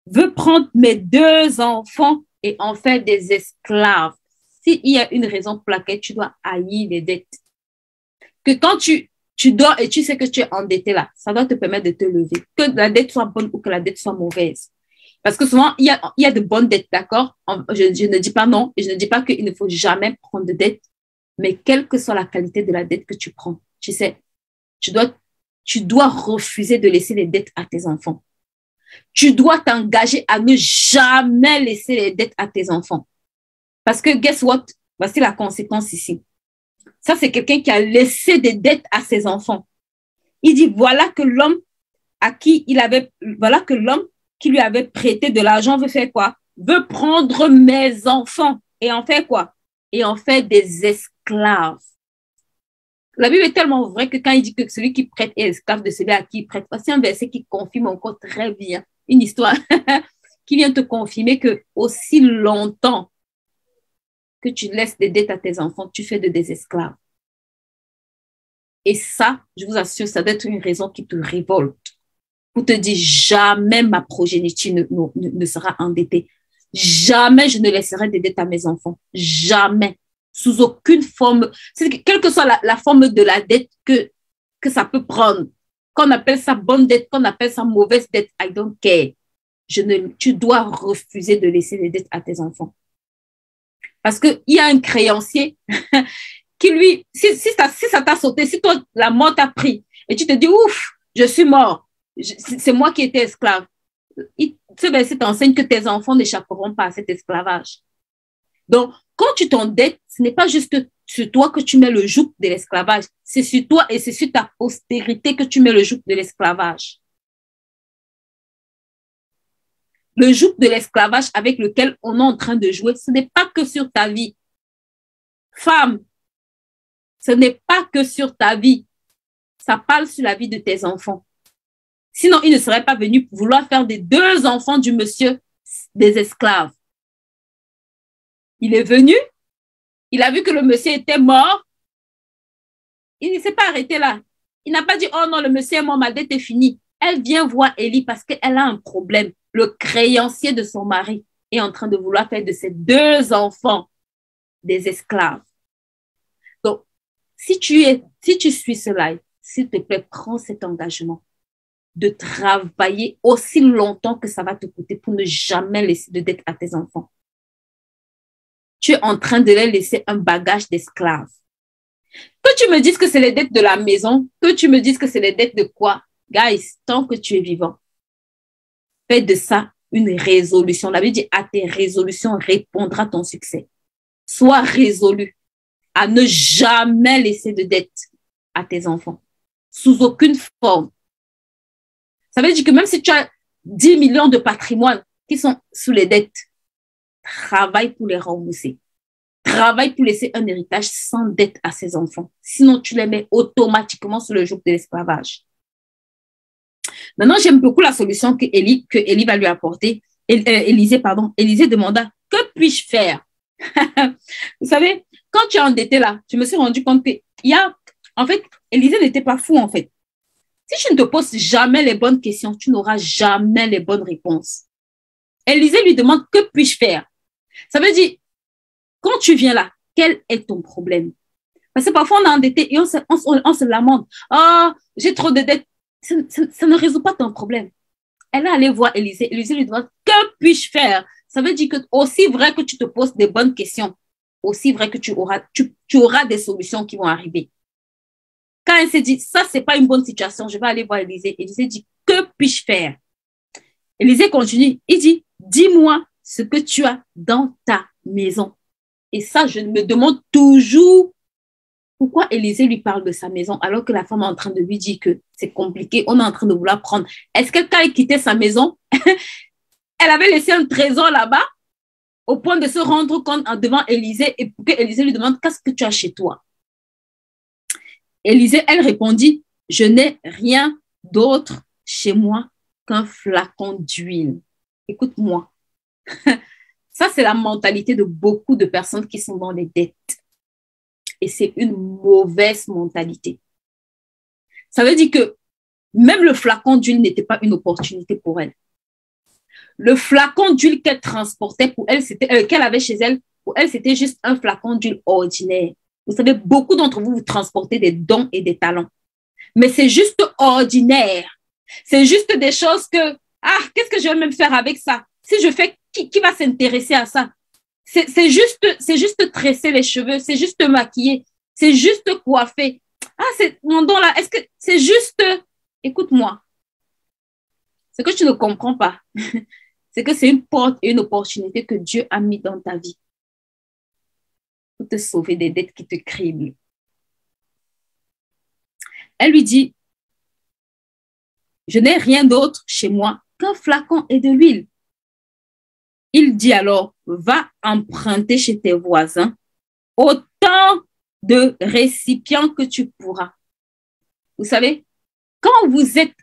veut prendre mes 2 enfants et en faire des esclaves. S'il y a une raison pour laquelle tu dois haïr les dettes, que quand tu dors et tu sais que tu es endetté là, ça doit te permettre de te lever. Que la dette soit bonne ou que la dette soit mauvaise. Parce que souvent, il y a de bonnes dettes, d'accord? Je ne dis pas non et je ne dis pas qu'il ne faut jamais prendre de dette, mais quelle que soit la qualité de la dette que tu prends, tu sais, tu dois refuser de laisser les dettes à tes enfants. Tu dois t'engager à ne jamais laisser les dettes à tes enfants. Parce que, guess what? Voici la conséquence ici. Ça, c'est quelqu'un qui a laissé des dettes à ses enfants. Il dit, voilà que l'homme qui lui avait prêté de l'argent veut faire quoi? Veut prendre mes enfants et en faire quoi? Et en faire des esclaves. La Bible est tellement vraie que quand il dit que celui qui prête est esclave de celui à qui il prête, voici un verset qui confirme encore très bien une histoire qui vient te confirmer que aussi longtemps que tu laisses des dettes à tes enfants, tu fais des esclaves. Et ça, je vous assure, ça doit être une raison qui te révolte. Pour te dire, jamais ma progéniture ne sera endettée. Jamais je ne laisserai des dettes à mes enfants. Jamais. Sous aucune forme. Quelle que soit la forme de la dette que ça peut prendre. Qu'on appelle ça bonne dette, qu'on appelle ça mauvaise dette, I don't care. Tu dois refuser de laisser les dettes à tes enfants. Parce qu'il y a un créancier qui lui, si ça t'a sauté, si toi, la mort t'a pris, et tu te dis, ouf, je suis mort, c'est moi qui étais esclave. Ce verset t'enseigne que tes enfants n'échapperont pas à cet esclavage. Donc, quand tu t'endettes, ce n'est pas juste sur toi que tu mets le joug de l'esclavage, c'est sur toi et c'est sur ta postérité que tu mets le joug de l'esclavage. Le joug de l'esclavage avec lequel on est en train de jouer, ce n'est pas que sur ta vie. Femme, ce n'est pas que sur ta vie. Ça parle sur la vie de tes enfants. Sinon, il ne serait pas venu pour vouloir faire des 2 enfants du monsieur des esclaves. Il est venu, il a vu que le monsieur était mort, il ne s'est pas arrêté là. Il n'a pas dit, oh non, le monsieur est mort, ma dette est finie. Elle vient voir Élie parce qu'elle a un problème. Le créancier de son mari est en train de vouloir faire de ses 2 enfants des esclaves. Donc, si tu suis cela, s'il te plaît, prends cet engagement de travailler aussi longtemps que ça va te coûter pour ne jamais laisser de dette à tes enfants. Tu es en train de les laisser un bagage d'esclaves. Que tu me dises que c'est les dettes de la maison, que tu me dises que c'est les dettes de quoi? Guys, tant que tu es vivant, fais de ça une résolution. La Bible dit, à tes résolutions répondra ton succès. Sois résolu à ne jamais laisser de dettes à tes enfants, sous aucune forme. Ça veut dire que même si tu as 10 millions de patrimoine qui sont sous les dettes, travaille pour les rembourser. Travaille pour laisser un héritage sans dette à ses enfants. Sinon, tu les mets automatiquement sur le joug de l'esclavage. Maintenant, j'aime beaucoup la solution que Élie va lui apporter. Élisée demanda, que puis-je faire? Vous savez, quand tu es endetté là, je me suis rendu compte en fait, Élisée n'était pas fou en fait. Si tu ne te poses jamais les bonnes questions, tu n'auras jamais les bonnes réponses. Élisée lui demande, que puis-je faire? Ça veut dire, quand tu viens là, quel est ton problème? Parce que parfois on est endetté et on se lamente. Oh, j'ai trop de dettes. Ça ne résout pas ton problème. Elle est allée voir Élisée. Élisée lui demande, que puis-je faire? Ça veut dire que aussi vrai que tu te poses des bonnes questions, aussi vrai que tu auras des solutions qui vont arriver. Quand elle s'est dit, ça, c'est pas une bonne situation, je vais aller voir Élisée. Élisée dit, que puis-je faire? Élisée continue, il dit, dis-moi ce que tu as dans ta maison. Et ça, je me demande toujours Pourquoi Élisée lui parle de sa maison alors que la femme est en train de lui dire que c'est compliqué, on est en train de vouloir prendre. Est-ce que quand elle quittait sa maison, elle avait laissé un trésor là-bas au point de se rendre compte devant Élisée et pour que Élisée lui demande qu'est-ce que tu as chez toi? Élisée, elle répondit, je n'ai rien d'autre chez moi qu'un flacon d'huile. Écoute-moi. Ça, c'est la mentalité de beaucoup de personnes qui sont dans les dettes. Et c'est une mauvaise mentalité. Ça veut dire que même le flacon d'huile n'était pas une opportunité pour elle. Le flacon d'huile qu'elle transportait pour elle, qu'elle avait chez elle, pour elle, c'était juste un flacon d'huile ordinaire. Vous savez, beaucoup d'entre vous, vous transportez des dons et des talents. Mais c'est juste ordinaire. C'est juste des choses que, qu'est-ce que je vais même faire avec ça? Si je fais, qui va s'intéresser à ça? C'est juste tresser les cheveux, c'est juste maquiller, c'est juste coiffer. C'est mon don là, est-ce que c'est juste, écoute-moi, ce que tu ne comprends pas, c'est que c'est une porte et une opportunité que Dieu a mis dans ta vie pour te sauver des dettes qui te criblent. Elle lui dit, je n'ai rien d'autre chez moi qu'un flacon et de l'huile. Il dit alors, va emprunter chez tes voisins autant de récipients que tu pourras. Vous savez, quand vous êtes,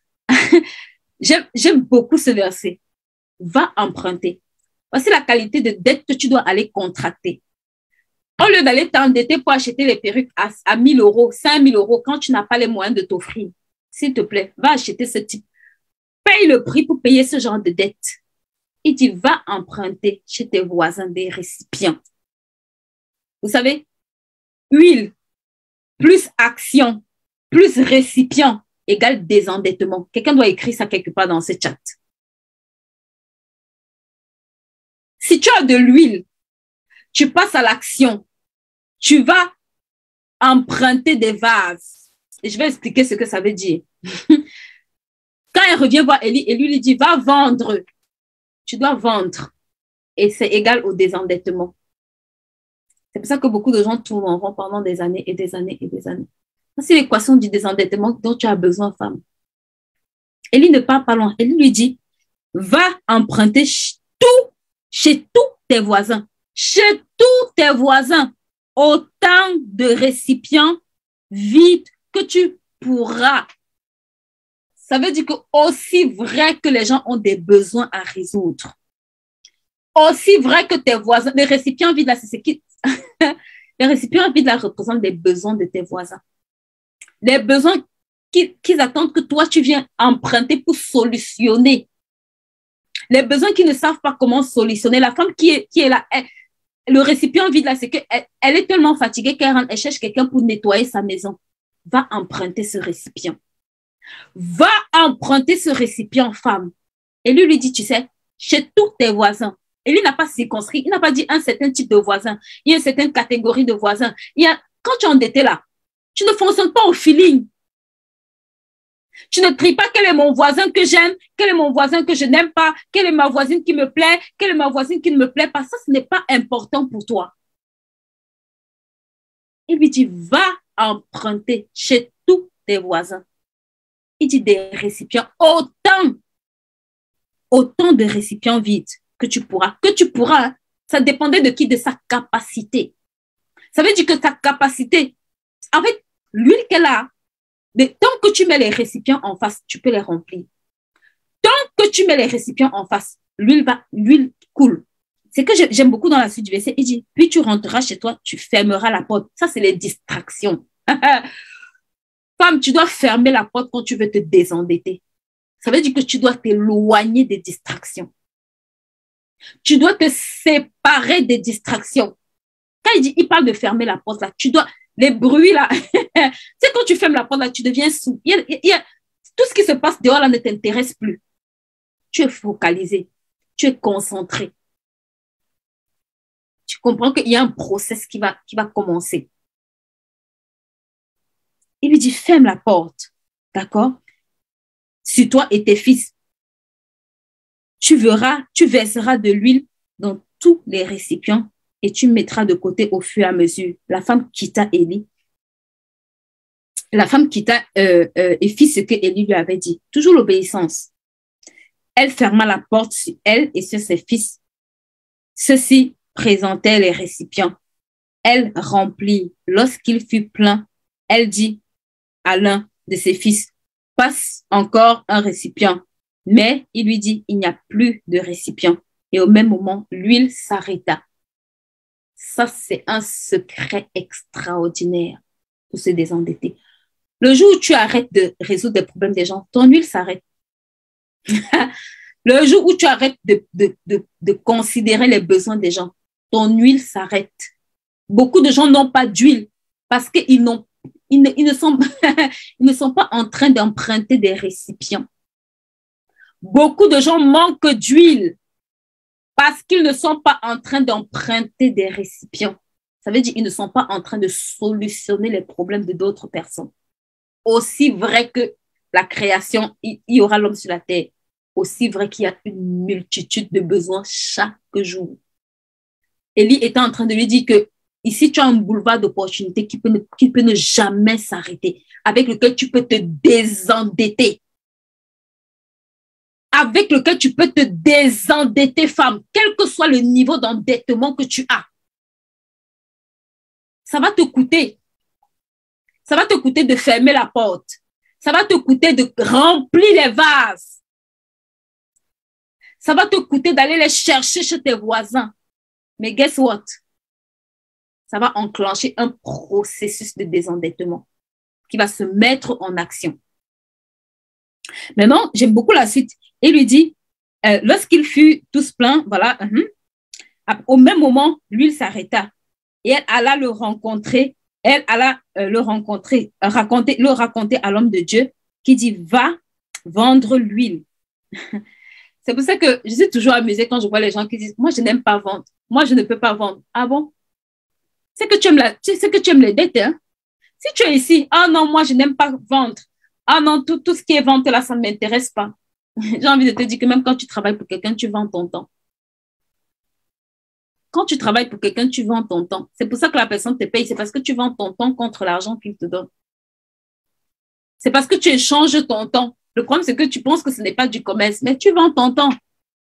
j'aime beaucoup ce verset, va emprunter. Voici la qualité de dette que tu dois aller contracter. Au lieu d'aller t'endetter pour acheter les perruques à 1 000 euros, 5 000 euros, quand tu n'as pas les moyens de t'offrir, s'il te plaît, va acheter ce type. Paye le prix pour payer ce genre de dette. Il dit, va emprunter chez tes voisins des récipients. Vous savez, huile, plus action, plus récipient, égale désendettement. Quelqu'un doit écrire ça quelque part dans ce chat. Si tu as de l'huile, tu passes à l'action. Tu vas emprunter des vases. Et je vais expliquer ce que ça veut dire. Quand elle revient voir Élie, Élie lui dit, va vendre. Tu dois vendre. Et c'est égal au désendettement. C'est pour ça que beaucoup de gens tournent en rond pendant des années et des années et des années. C'est l'équation du désendettement dont tu as besoin, femme. Élie ne part pas loin. Élie lui dit, va emprunter chez tous tes voisins. Chez tous tes voisins. Autant de récipients vides que tu pourras. Ça veut dire que aussi vrai que les gens ont des besoins à résoudre, aussi vrai que tes voisins, les récipients vides là, c'est ce qui, les récipients vides là représentent des besoins de tes voisins. Les besoins qu'ils attendent que toi, tu viens emprunter pour solutionner. Les besoins qu'ils ne savent pas comment solutionner. La femme qui est là, le récipient vide là, c'est qu'elle est tellement fatiguée qu'elle cherche quelqu'un pour nettoyer sa maison. Va emprunter ce récipient. Va emprunter ce récipient, femme. Et lui dit, tu sais, chez tous tes voisins. Et lui n'a pas circonscrit, il n'a pas dit un certain type de voisin, il y a une certaine catégorie de voisins. Quand tu es endetté là, tu ne fonctionnes pas au feeling. Tu ne tries pas quel est mon voisin que j'aime, quel est mon voisin que je n'aime pas, quelle est ma voisine qui me plaît, quelle est ma voisine qui ne me plaît pas. Ça, ce n'est pas important pour toi. Il lui dit, va emprunter chez tous tes voisins. Il dit des récipients, autant de récipients vides que tu pourras. Ça dépendait de qui? De sa capacité. Ça veut dire que ta capacité, avec l'huile qu'elle a, tant que tu mets les récipients en face, tu peux les remplir. Tant que tu mets les récipients en face, l'huile coule. C'est que j'aime beaucoup dans la suite du verset. Il dit, puis tu rentreras chez toi, tu fermeras la porte. Ça, c'est les distractions. Femme, tu dois fermer la porte quand tu veux te désendetter. Ça veut dire que tu dois t'éloigner des distractions. Tu dois te séparer des distractions. Quand il parle de fermer la porte là, les bruits là, c'est quand tu fermes la porte là, tu deviens sourd. Tout ce qui se passe dehors là ne t'intéresse plus. Tu es focalisé, tu es concentré. Tu comprends qu'il y a un process qui va commencer. Il lui dit, ferme la porte, d'accord? Sur toi et tes fils, tu verseras de l'huile dans tous les récipients et tu mettras de côté au fur et à mesure. La femme quitta Élie La femme quitta et fit ce que Élie lui avait dit. Toujours l'obéissance. Elle ferma la porte sur elle et sur ses fils. Ceux-ci présentaient les récipients. Elle remplit. Lorsqu'il fut plein, elle dit à l'un de ses fils, passe encore un récipient. Mais il lui dit, il n'y a plus de récipient. Et au même moment, l'huile s'arrêta. Ça, c'est un secret extraordinaire pour se désendetter. Le jour où tu arrêtes de résoudre des problèmes des gens, ton huile s'arrête. Le jour où tu arrêtes de considérer les besoins des gens, ton huile s'arrête. Beaucoup de gens n'ont pas d'huile parce qu'ils ne sont pas en train d'emprunter des récipients. Beaucoup de gens manquent d'huile parce qu'ils ne sont pas en train d'emprunter des récipients. Ça veut dire qu'ils ne sont pas en train de solutionner les problèmes de d'autres personnes. Aussi vrai que la création, il y aura l'homme sur la terre, aussi vrai qu'il y a une multitude de besoins chaque jour. Élie était en train de lui dire que ici, tu as un boulevard d'opportunités qui peut ne jamais s'arrêter, avec lequel tu peux te désendetter. Avec lequel tu peux te désendetter, femme, quel que soit le niveau d'endettement que tu as. Ça va te coûter. Ça va te coûter de fermer la porte. Ça va te coûter de remplir les vases. Ça va te coûter d'aller les chercher chez tes voisins. Mais guess what? Ça va enclencher un processus de désendettement qui va se mettre en action. Maintenant, j'aime beaucoup la suite. Il lui dit, lorsqu'il fut tous pleins, voilà, au même moment, l'huile s'arrêta et elle alla le rencontrer. Elle alla raconter à l'homme de Dieu qui dit, va vendre l'huile. C'est pour ça que je suis toujours amusée quand je vois les gens qui disent, moi, je n'aime pas vendre. Moi, je ne peux pas vendre. Ah bon? C'est que tu aimes les dettes, hein? Si tu es ici, ah non, moi, je n'aime pas vendre. Ah non, tout ce qui est vente là, ça ne m'intéresse pas. J'ai envie de te dire que même quand tu travailles pour quelqu'un, tu vends ton temps. Quand tu travailles pour quelqu'un, tu vends ton temps. C'est pour ça que la personne te paye. C'est parce que tu vends ton temps contre l'argent qu'il te donne. C'est parce que tu échanges ton temps. Le problème, c'est que tu penses que ce n'est pas du commerce, mais tu vends ton temps.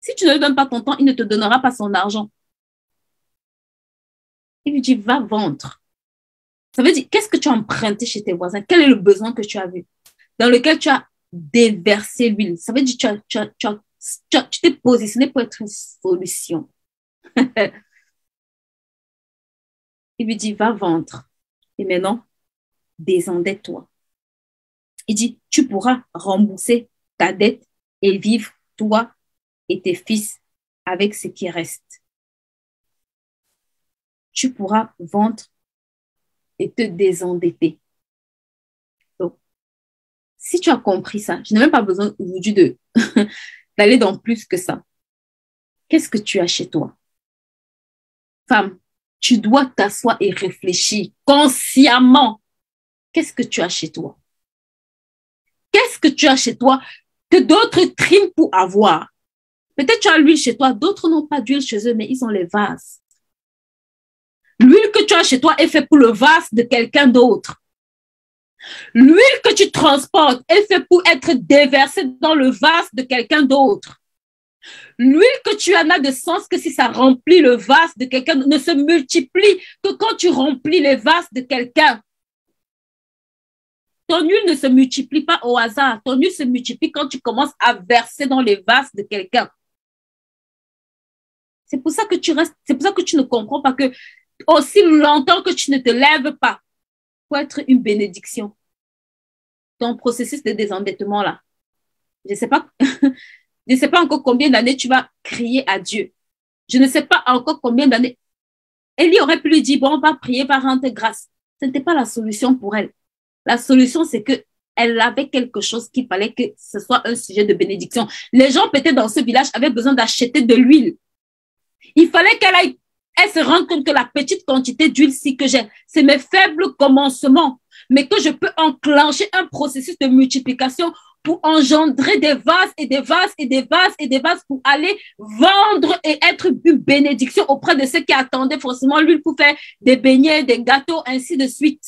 Si tu ne lui donnes pas ton temps, il ne te donnera pas son argent. Il lui dit, va vendre. Ça veut dire, qu'est-ce que tu as emprunté chez tes voisins? Quel est le besoin que tu as vu? Dans lequel tu as déversé l'huile. Ça veut dire, tu t'es positionné pour être une solution. Il lui dit, va vendre. Et maintenant, désendette-toi. Il dit, tu pourras rembourser ta dette et vivre, toi et tes fils, avec ce qui reste. Tu pourras vendre et te désendetter. Donc, si tu as compris ça, je n'ai même pas besoin aujourd'hui d'aller dans plus que ça. Qu'est-ce que tu as chez toi? Femme, tu dois t'asseoir et réfléchir consciemment. Qu'est-ce que tu as chez toi? Qu'est-ce que tu as chez toi que d'autres triment pour avoir? Peut-être tu as l'huile chez toi, d'autres n'ont pas d'huile chez eux, mais ils ont les vases. L'huile que tu as chez toi est faite pour le vase de quelqu'un d'autre. L'huile que tu transportes est faite pour être déversée dans le vase de quelqu'un d'autre. L'huile que tu en as de sens que si ça remplit le vase de quelqu'un, ne se multiplie que quand tu remplis les vases de quelqu'un. Ton huile ne se multiplie pas au hasard. Ton huile se multiplie quand tu commences à verser dans les vases de quelqu'un. C'est pour ça que c'est pour ça que tu ne comprends pas que aussi longtemps que tu ne te lèves pas pour être une bénédiction, ton processus de désendettement là, je ne sais pas encore combien d'années tu vas crier à Dieu. Je ne sais pas encore combien d'années. Élie aurait pu lui dire, bon, on va prier, va rendre grâce. Ce n'était pas la solution pour elle. La solution, c'est qu'elle avait quelque chose qu'il fallait que ce soit un sujet de bénédiction. Les gens peut-être dans ce village avaient besoin d'acheter de l'huile. Il fallait elle se rende compte que la petite quantité d'huile-ci que j'ai, c'est mes faibles commencements, mais que je peux enclencher un processus de multiplication pour engendrer des vases et des vases et des vases et des vases pour aller vendre et être une bénédiction auprès de ceux qui attendaient forcément l'huile pour faire des beignets, des gâteaux, ainsi de suite.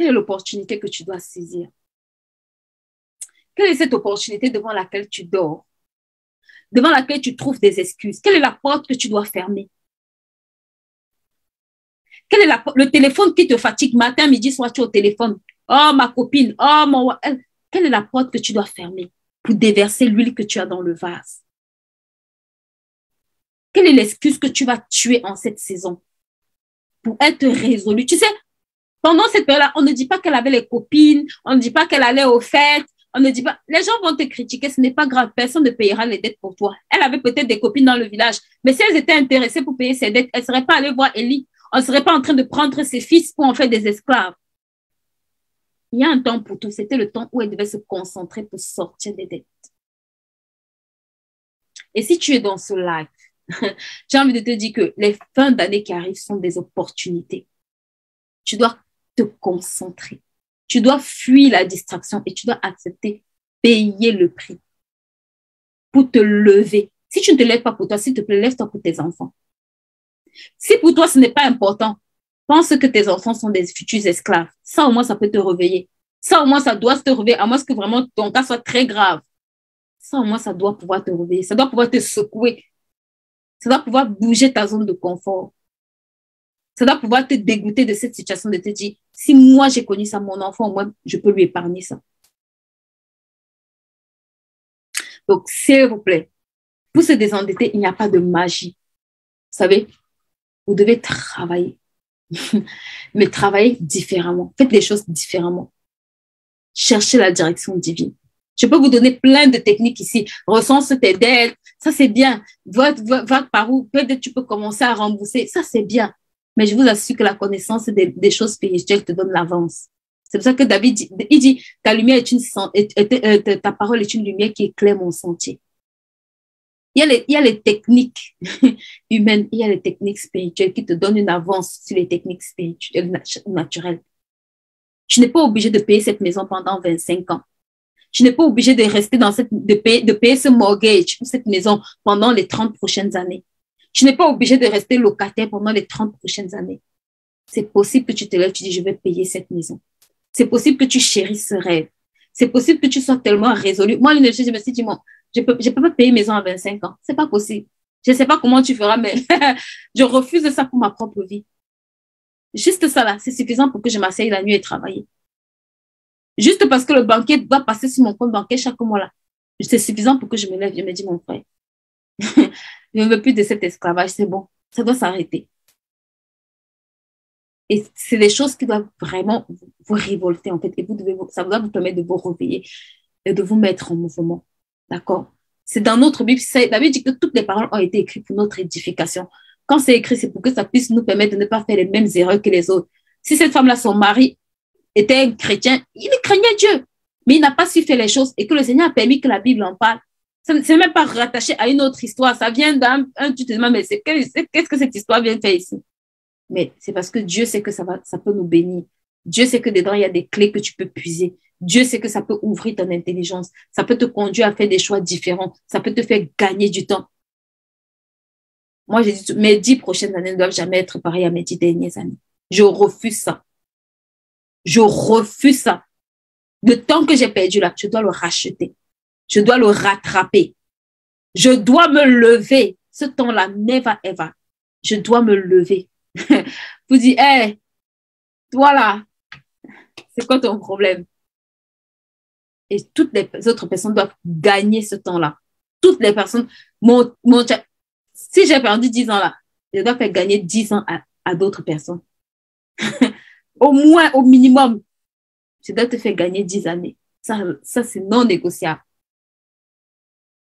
Quelle est l'opportunité que tu dois saisir? Quelle est cette opportunité devant laquelle tu dors? Devant laquelle tu trouves des excuses? Quelle est la porte que tu dois fermer? Quel est le téléphone qui te fatigue matin, midi, soir, tu es au téléphone? Oh, ma copine, oh, mon... Quelle est la porte que tu dois fermer pour déverser l'huile que tu as dans le vase? Quelle est l'excuse que tu vas tuer en cette saison pour être résolu? Tu sais, pendant cette période-là, on ne dit pas qu'elle avait les copines, on ne dit pas qu'elle allait aux fêtes, on ne dit pas... Les gens vont te critiquer, ce n'est pas grave, personne ne payera les dettes pour toi. Elle avait peut-être des copines dans le village, mais si elles étaient intéressées pour payer ses dettes, elles ne seraient pas allées voir Élie. On ne serait pas en train de prendre ses fils pour en faire des esclaves. Il y a un temps pour tout. C'était le temps où elle devait se concentrer pour sortir des dettes. Et si tu es dans ce live, j'ai envie de te dire que les fins d'année qui arrivent sont des opportunités. Tu dois te concentrer. Tu dois fuir la distraction et tu dois accepter, payer le prix pour te lever. Si tu ne te lèves pas pour toi, s'il te plaît, lève-toi pour tes enfants. Si pour toi, ce n'est pas important, pense que tes enfants sont des futurs esclaves. Ça, au moins, ça peut te réveiller. Ça, au moins, ça doit te réveiller, à moins que vraiment ton cas soit très grave. Ça, au moins, ça doit pouvoir te réveiller. Ça doit pouvoir te secouer. Ça doit pouvoir bouger ta zone de confort. Ça doit pouvoir te dégoûter de cette situation, de te dire, si moi, j'ai connu ça, mon enfant, au moins, je peux lui épargner ça. Donc, s'il vous plaît, pour se désendetter, il n'y a pas de magie. Vous savez, vous devez travailler, mais travailler différemment. Faites les choses différemment. Cherchez la direction divine. Je peux vous donner plein de techniques ici. Recense tes dettes, ça c'est bien. Va par où, peut-être tu peux commencer à rembourser, ça c'est bien. Mais je vous assure que la connaissance des choses spirituelles te donne l'avance. C'est pour ça que David dit, il dit, ta lumière ta parole est une lumière qui éclaire mon sentier. Il y a les techniques humaines, il y a les techniques spirituelles qui te donnent une avance sur les techniques spirituelles naturelles. Tu n'es pas obligé de payer cette maison pendant 25 ans. Tu n'es pas obligé de rester de payer ce mortgage ou cette maison pendant les 30 prochaines années. Tu n'es pas obligé de rester locataire pendant les 30 prochaines années. C'est possible que tu te lèves, tu dis, je vais payer cette maison. C'est possible que tu chérisses ce rêve. C'est possible que tu sois tellement résolu. Moi, l'une des choses, je me suis dit, je peux pas payer maison à 25 ans. C'est pas possible. Je sais pas comment tu feras, mais je refuse ça pour ma propre vie. Juste ça là, c'est suffisant pour que je m'asseye la nuit et travailler. Juste parce que le banquier doit passer sur mon compte bancaire chaque mois là. C'est suffisant pour que je me lève. Je me dis, mon frère, je ne veux plus de cet esclavage, c'est bon. Ça doit s'arrêter. Et c'est des choses qui doivent vraiment vous révolter, en fait. Et ça doit vous permettre de vous réveiller et de vous mettre en mouvement. D'accord? C'est dans notre Bible. David dit que toutes les paroles ont été écrites pour notre édification. Quand c'est écrit, c'est pour que ça puisse nous permettre de ne pas faire les mêmes erreurs que les autres. Si cette femme-là, son mari était un chrétien, il craignait Dieu. Mais il n'a pas su faire les choses et que le Seigneur a permis que la Bible en parle. Ça n'est même pas rattaché à une autre histoire. Ça vient tu te demandes, mais qu'est-ce que cette histoire vient faire ici? Mais c'est parce que Dieu sait que ça peut nous bénir. Dieu sait que dedans, il y a des clés que tu peux puiser. Dieu sait que ça peut ouvrir ton intelligence. Ça peut te conduire à faire des choix différents. Ça peut te faire gagner du temps. Moi, j'ai dit, mes 10 prochaines années ne doivent jamais être pareilles à mes 10 dernières années. Je refuse ça. Je refuse ça. Le temps que j'ai perdu là, je dois le racheter. Je dois le rattraper. Je dois me lever. Ce temps-là, never ever. Je dois me lever. Vous dites, hey, toi là, c'est quoi ton problème? Et toutes les autres personnes doivent gagner ce temps-là. Toutes les personnes, si j'ai perdu 10 ans là, je dois faire gagner 10 ans à d'autres personnes. Au moins, au minimum, je dois te faire gagner 10 années. Ça c'est non négociable.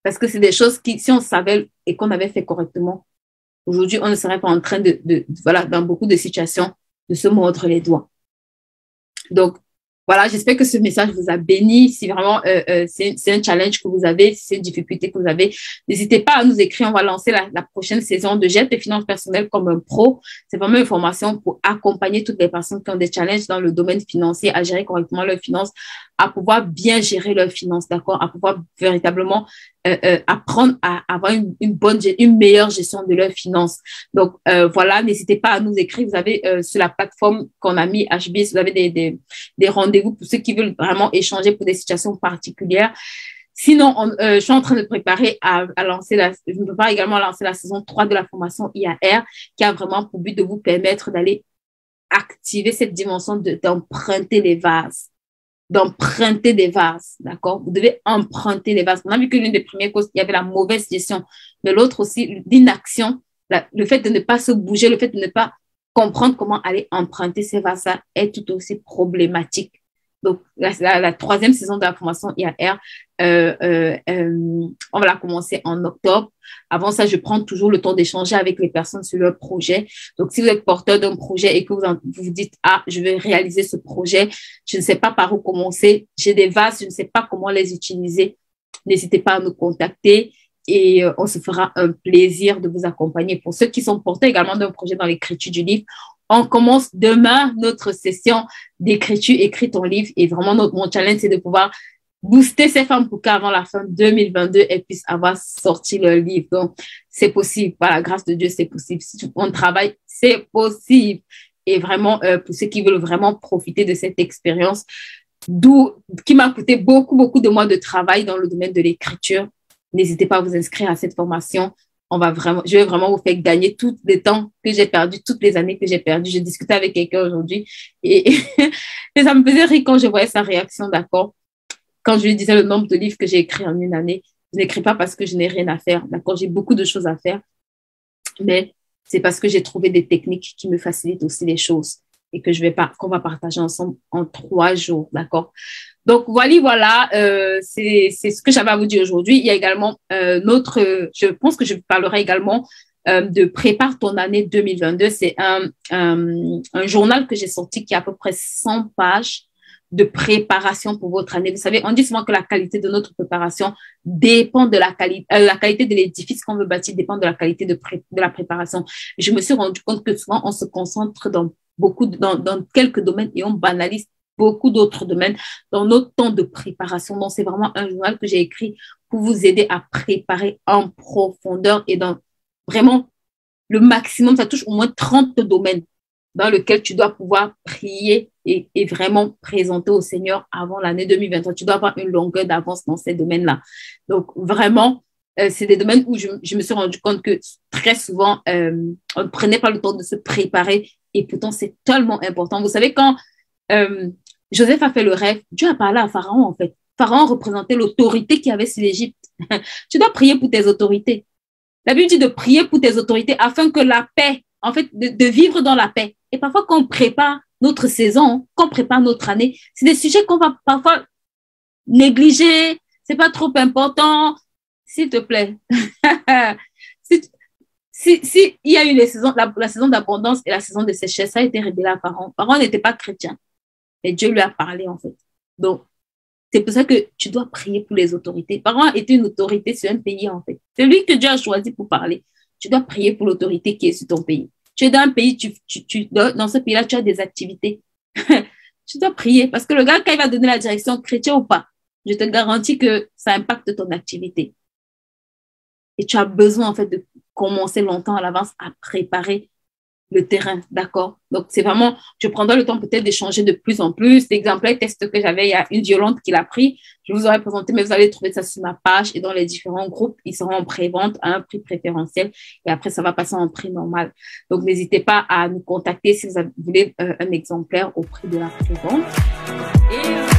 Parce que c'est des choses qui, si on savait et qu'on avait fait correctement, aujourd'hui, on ne serait pas en train voilà, dans beaucoup de situations, de se mordre les doigts. Donc, voilà, j'espère que ce message vous a béni. Si vraiment c'est un challenge que vous avez, si c'est une difficulté que vous avez, n'hésitez pas à nous écrire. On va lancer la prochaine saison de Gère tes finances personnelles comme un pro. C'est vraiment une formation pour accompagner toutes les personnes qui ont des challenges dans le domaine financier à gérer correctement leurs finances, à pouvoir bien gérer leurs finances, d'accord, à pouvoir véritablement apprendre à avoir une meilleure gestion de leurs finances. Donc, voilà, n'hésitez pas à nous écrire. Vous avez sur la plateforme qu'on a mis HBS, vous avez des rendez-vous pour ceux qui veulent vraiment échanger pour des situations particulières. Sinon, je suis en train de préparer à lancer je me prépare également à lancer la saison 3 de la formation IAR, qui a vraiment pour but de vous permettre d'aller activer cette dimension d'emprunter les vases. D'emprunter des vases, d'accord? Vous devez emprunter les vases. On a vu que l'une des premières causes, il y avait la mauvaise gestion, mais l'autre aussi, l'inaction, le fait de ne pas se bouger, le fait de ne pas comprendre comment aller emprunter ces vases est tout aussi problématique. Donc, la troisième saison de la formation IAR, on va la commencer en octobre. Avant ça, je prends toujours le temps d'échanger avec les personnes sur leur projet. Donc, si vous êtes porteur d'un projet et que vous vous dites, ah, je vais réaliser ce projet, je ne sais pas par où commencer, j'ai des vases, je ne sais pas comment les utiliser, n'hésitez pas à nous contacter et on se fera un plaisir de vous accompagner. Pour ceux qui sont porteurs également d'un projet dans l'écriture du livre, on commence demain notre session d'écriture, écris ton livre. Et vraiment, mon challenge, c'est de pouvoir booster ces femmes pour qu'avant la fin 2022, elles puissent avoir sorti leur livre. Donc, c'est possible. Par la grâce de Dieu, c'est possible. Si on travaille, c'est possible. Et vraiment, pour ceux qui veulent vraiment profiter de cette expérience, qui m'a coûté beaucoup, beaucoup de mois de travail dans le domaine de l'écriture, n'hésitez pas à vous inscrire à cette formation. Je vais vraiment vous faire gagner tout le temps que j'ai perdu, toutes les années que j'ai perdu. Je discutais avec quelqu'un aujourd'hui et ça me faisait rire quand je voyais sa réaction, d'accord? Quand je lui disais le nombre de livres que j'ai écrits en une année, je n'écris pas parce que je n'ai rien à faire, d'accord? J'ai beaucoup de choses à faire, mais c'est parce que j'ai trouvé des techniques qui me facilitent aussi les choses et qu'on va partager ensemble en 3 jours, d'accord? Donc, voilà, c'est ce que j'avais à vous dire aujourd'hui. Il y a également je pense que je parlerai également de Prépare ton année 2022. C'est un journal que j'ai sorti qui a à peu près 100 pages de préparation pour votre année. Vous savez, on dit souvent que la qualité de notre préparation dépend de la qualité de l'édifice qu'on veut bâtir dépend de la qualité de la préparation. Je me suis rendu compte que souvent, on se concentre dans quelques domaines et on banalise beaucoup d'autres domaines dans notre temps de préparation. Donc, c'est vraiment un journal que j'ai écrit pour vous aider à préparer en profondeur et dans vraiment le maximum. Ça touche au moins 30 domaines dans lesquels tu dois pouvoir prier et vraiment présenter au Seigneur avant l'année 2023. Tu dois avoir une longueur d'avance dans ces domaines-là. Donc, vraiment, c'est des domaines où je me suis rendu compte que très souvent, on ne prenait pas le temps de se préparer et pourtant, c'est tellement important. Vous savez, quand Joseph a fait le rêve, Dieu a parlé à Pharaon, en fait. Pharaon représentait l'autorité qu'il y avait sur l'Égypte. Tu dois prier pour tes autorités. La Bible dit de prier pour tes autorités afin que la paix, en fait, de vivre dans la paix. Et parfois, quand on prépare notre saison, quand on prépare notre année, c'est des sujets qu'on va parfois négliger. C'est pas trop important. S'il te plaît. Si il y a eu la saison d'abondance et la saison de sécheresse, ça a été révélé à Pharaon. Pharaon n'était pas chrétien. Mais Dieu lui a parlé, en fait. Donc, c'est pour ça que tu dois prier pour les autorités. Pharaon était une autorité sur un pays, en fait. C'est lui que Dieu a choisi pour parler. Tu dois prier pour l'autorité qui est sur ton pays. Tu es dans un pays, dans ce pays-là, tu as des activités. Tu dois prier parce que le gars, quand il va donner la direction, chrétien ou pas, je te garantis que ça impacte ton activité. Et tu as besoin, en fait, de commencer longtemps à l'avance à préparer le terrain, d'accord? Donc, c'est vraiment, je prendrai le temps peut-être d'échanger de plus en plus. L'exemplaire test que j'avais, il y a une violente qui l'a pris. Je vous aurais présenté, mais vous allez trouver ça sur ma page et dans les différents groupes. Ils seront en pré-vente à un prix préférentiel et après, ça va passer en prix normal. Donc, n'hésitez pas à nous contacter si vous voulez un exemplaire au prix de la pré-vente. Et